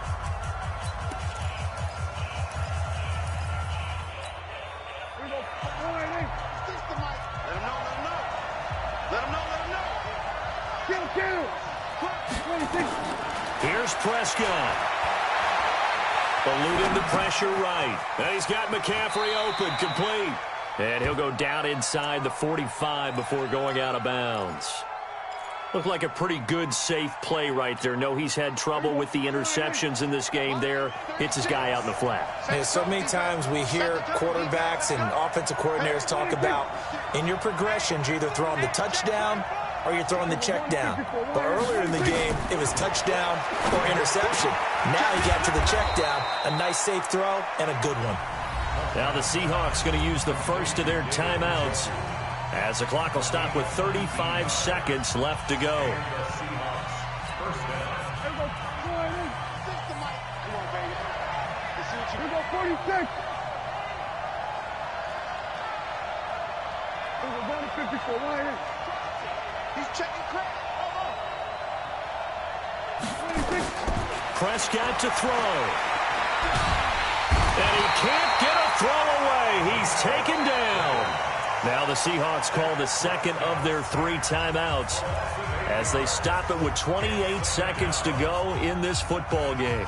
Here's Prescott. Eluding the pressure right. And he's got McCaffrey open, complete. And he'll go down inside the 45 before going out of bounds. Looked like a pretty good, safe play right there. No, he's had trouble with the interceptions in this game there. Hits his guy out in the flat. And so many times we hear quarterbacks and offensive coordinators talk about in your progressions, you're either throwing the touchdown or you're throwing the check down. But earlier in the game, it was touchdown or interception. Now he got to the check down, a nice safe throw, and a good one. Now the Seahawks going to use the first of their timeouts as the clock will stop with 35 seconds left to go. He's checking credit. Prescott to throw. And he can't get a throw away. He's taken down. Now the Seahawks call the second of their 3 timeouts as they stop it with 28 seconds to go in this football game.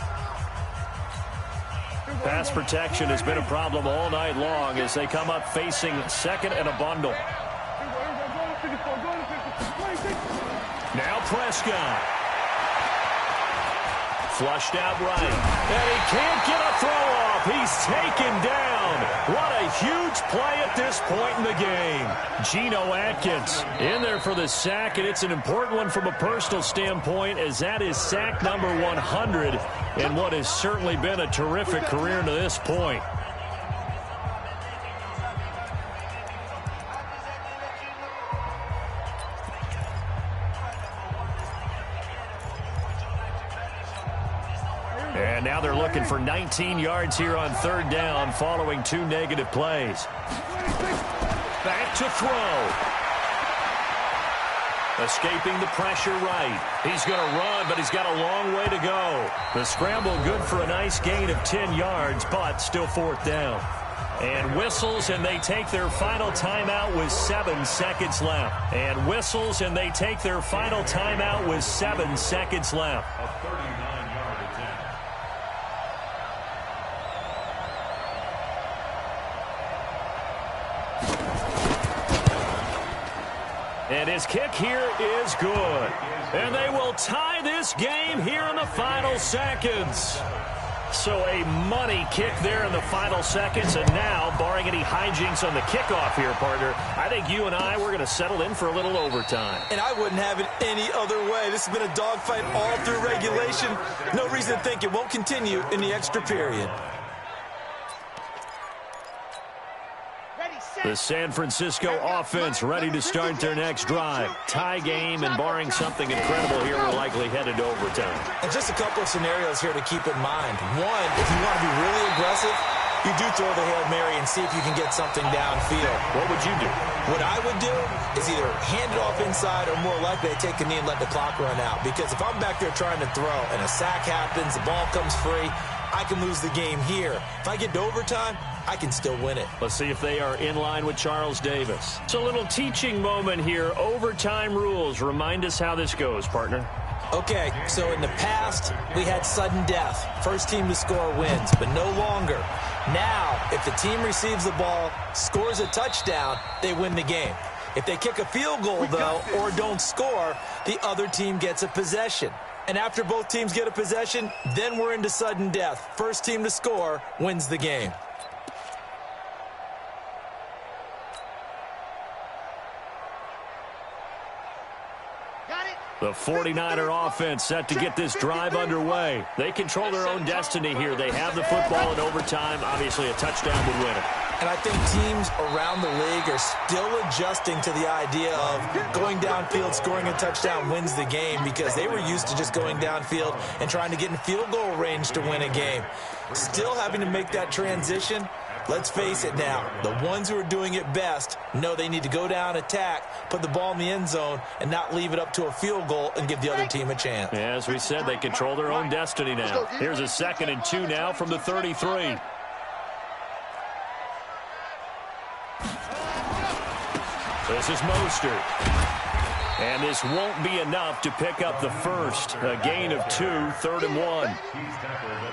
Pass protection has been a problem all night long as they come up facing second and a bundle. Now Prescott. Flushed out right. And he can't get a throw off. He's taken down. What a huge play at this point in the game. Geno Atkins in there for the sack, and it's an important one from a personal standpoint as that is sack number 100 in what has certainly been a terrific career to this point. And now they're looking for 19 yards here on 3rd down following 2 negative plays. Back to throw. Escaping the pressure right. He's going to run, but he's got a long way to go. The scramble good for a nice gain of 10 yards, but still 4th down. And whistles, and they take their final timeout with 7 seconds left. And whistles, and they take their final timeout with 7 seconds left. A 39-yard attempt. And his kick here is good. And they will tie this game here in the final seconds. So a money kick there in the final seconds. And now, barring any hijinks on the kickoff here, partner, I think you and I, we're going to settle in for a little overtime. And I wouldn't have it any other way. This has been a dogfight all through regulation. No reason to think it won't continue in the extra period. The San Francisco offense ready to start their next drive. Tie game, and barring something incredible here, we're likely headed to overtime. And just a couple of scenarios here to keep in mind. One, if you want to be really aggressive, you do throw the Hail Mary and see if you can get something downfield. What would you do? What I would do is either hand it off inside or more likely to take a knee and let the clock run out. Because if I'm back there trying to throw and a sack happens, the ball comes free, I can lose the game here. If I get to overtime, I can still win it. Let's see if they are in line with Charles Davis. It's a little teaching moment here. Overtime rules. Remind us how this goes, partner. Okay, so in the past, we had sudden death. First team to score wins, but no longer. Now, if the team receives the ball, scores a touchdown, they win the game. If they kick a field goal, though, or don't score, the other team gets a possession. And after both teams get a possession, then we're into sudden death. First team to score wins the game. The 49er offense set to get this drive underway. They control their own destiny here. They have the football in overtime. Obviously, a touchdown would win it. And I think teams around the league are still adjusting to the idea of going downfield, scoring a touchdown wins the game, because they were used to just going downfield and trying to get in field goal range to win a game. Still having to make that transition. Let's face it now, the ones who are doing it best know they need to go down, attack, put the ball in the end zone, and not leave it up to a field goal and give the other team a chance. Yeah, as we said, they control their own destiny now. Here's a 2nd and 2 now from the 33. This is Mostert. And this won't be enough to pick up the first. A gain of 2, 3rd and 1.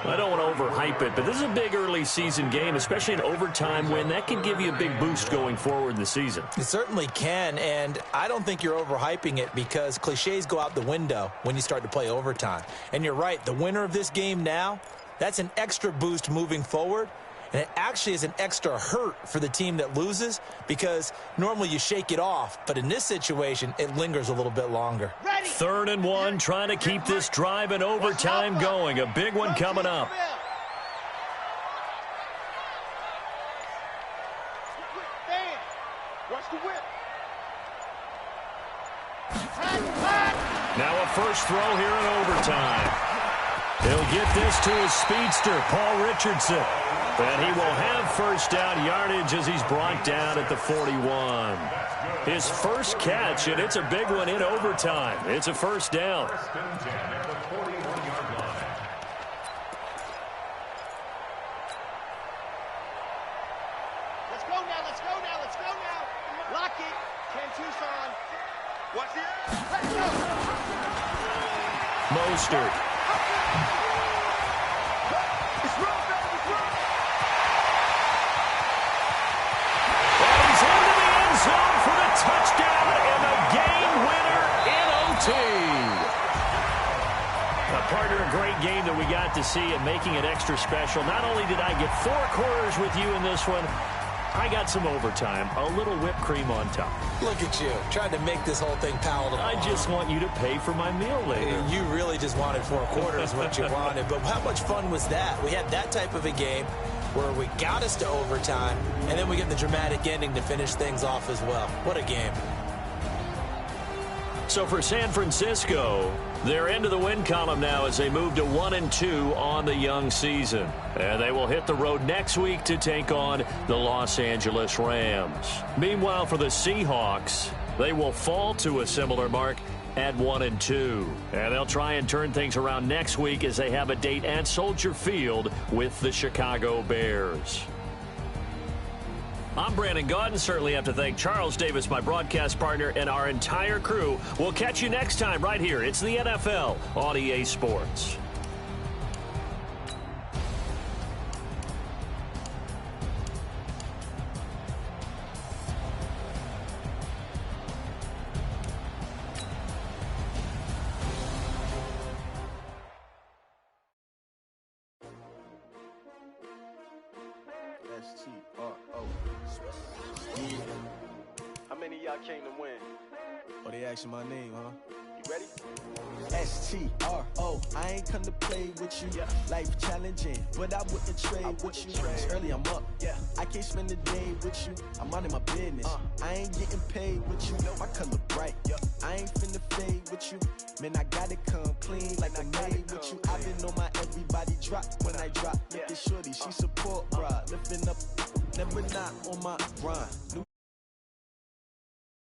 I don't want to overhype it, but this is a big early season game, especially an overtime win. That can give you a big boost going forward in the season. It certainly can, and I don't think you're overhyping it, because cliches go out the window when you start to play overtime. And you're right, the winner of this game now, that's an extra boost moving forward. And it actually is an extra hurt for the team that loses, because normally you shake it off. But in this situation, it lingers a little bit longer. 3rd and 1, trying to keep this drive in overtime going. A big one coming up. Now a first throw here in overtime. He'll get this to his speedster, Paul Richardson. And he will have first down yardage as he's brought down at the 41. His first catch, and it's a big one in overtime. It's a first down. Let's go now, let's go now, let's go now. Lock it. Ken Tucson. Watch the Mostert. Touchdown and the game winner in OT. Partner, a great game that we got to see, and making it extra special. Not only did I get 4 quarters with you in this one, I got some overtime, a little whipped cream on top. Look at you, trying to make this whole thing palatable. I just want you to pay for my meal later. You really just wanted 4 quarters, what you wanted. But how much fun was that? We had that type of a game where we got us to overtime, and then we get the dramatic ending to finish things off as well. What a game. So for San Francisco, they're into the win column now as they move to 1-2 on the young season. And they will hit the road next week to take on the Los Angeles Rams. Meanwhile, for the Seahawks, they will fall to a similar mark at 1-2. And they'll try and turn things around next week as they have a date at Soldier Field with the Chicago Bears. I'm Brandon Gaudin. Certainly have to thank Charles Davis, my broadcast partner, and our entire crew. We'll catch you next time right here. It's the NFL on EA Sports. How many of y'all came to win? Oh, they asking my name, huh? You ready? S-T-R-O, I ain't come to play with you. Yeah. Life challenging, but I wouldn't trade with you. It's early, I'm up. Yeah. I can't spend the day with you. I'm minding my business. I ain't getting paid with you. My color bright. Yeah. I ain't finna fade with you. Man, I gotta come clean like I'm made with you. I've been on my everybody drop when I drop. Look at shorty, she support, bruh. Lifting up, never not on my grind. New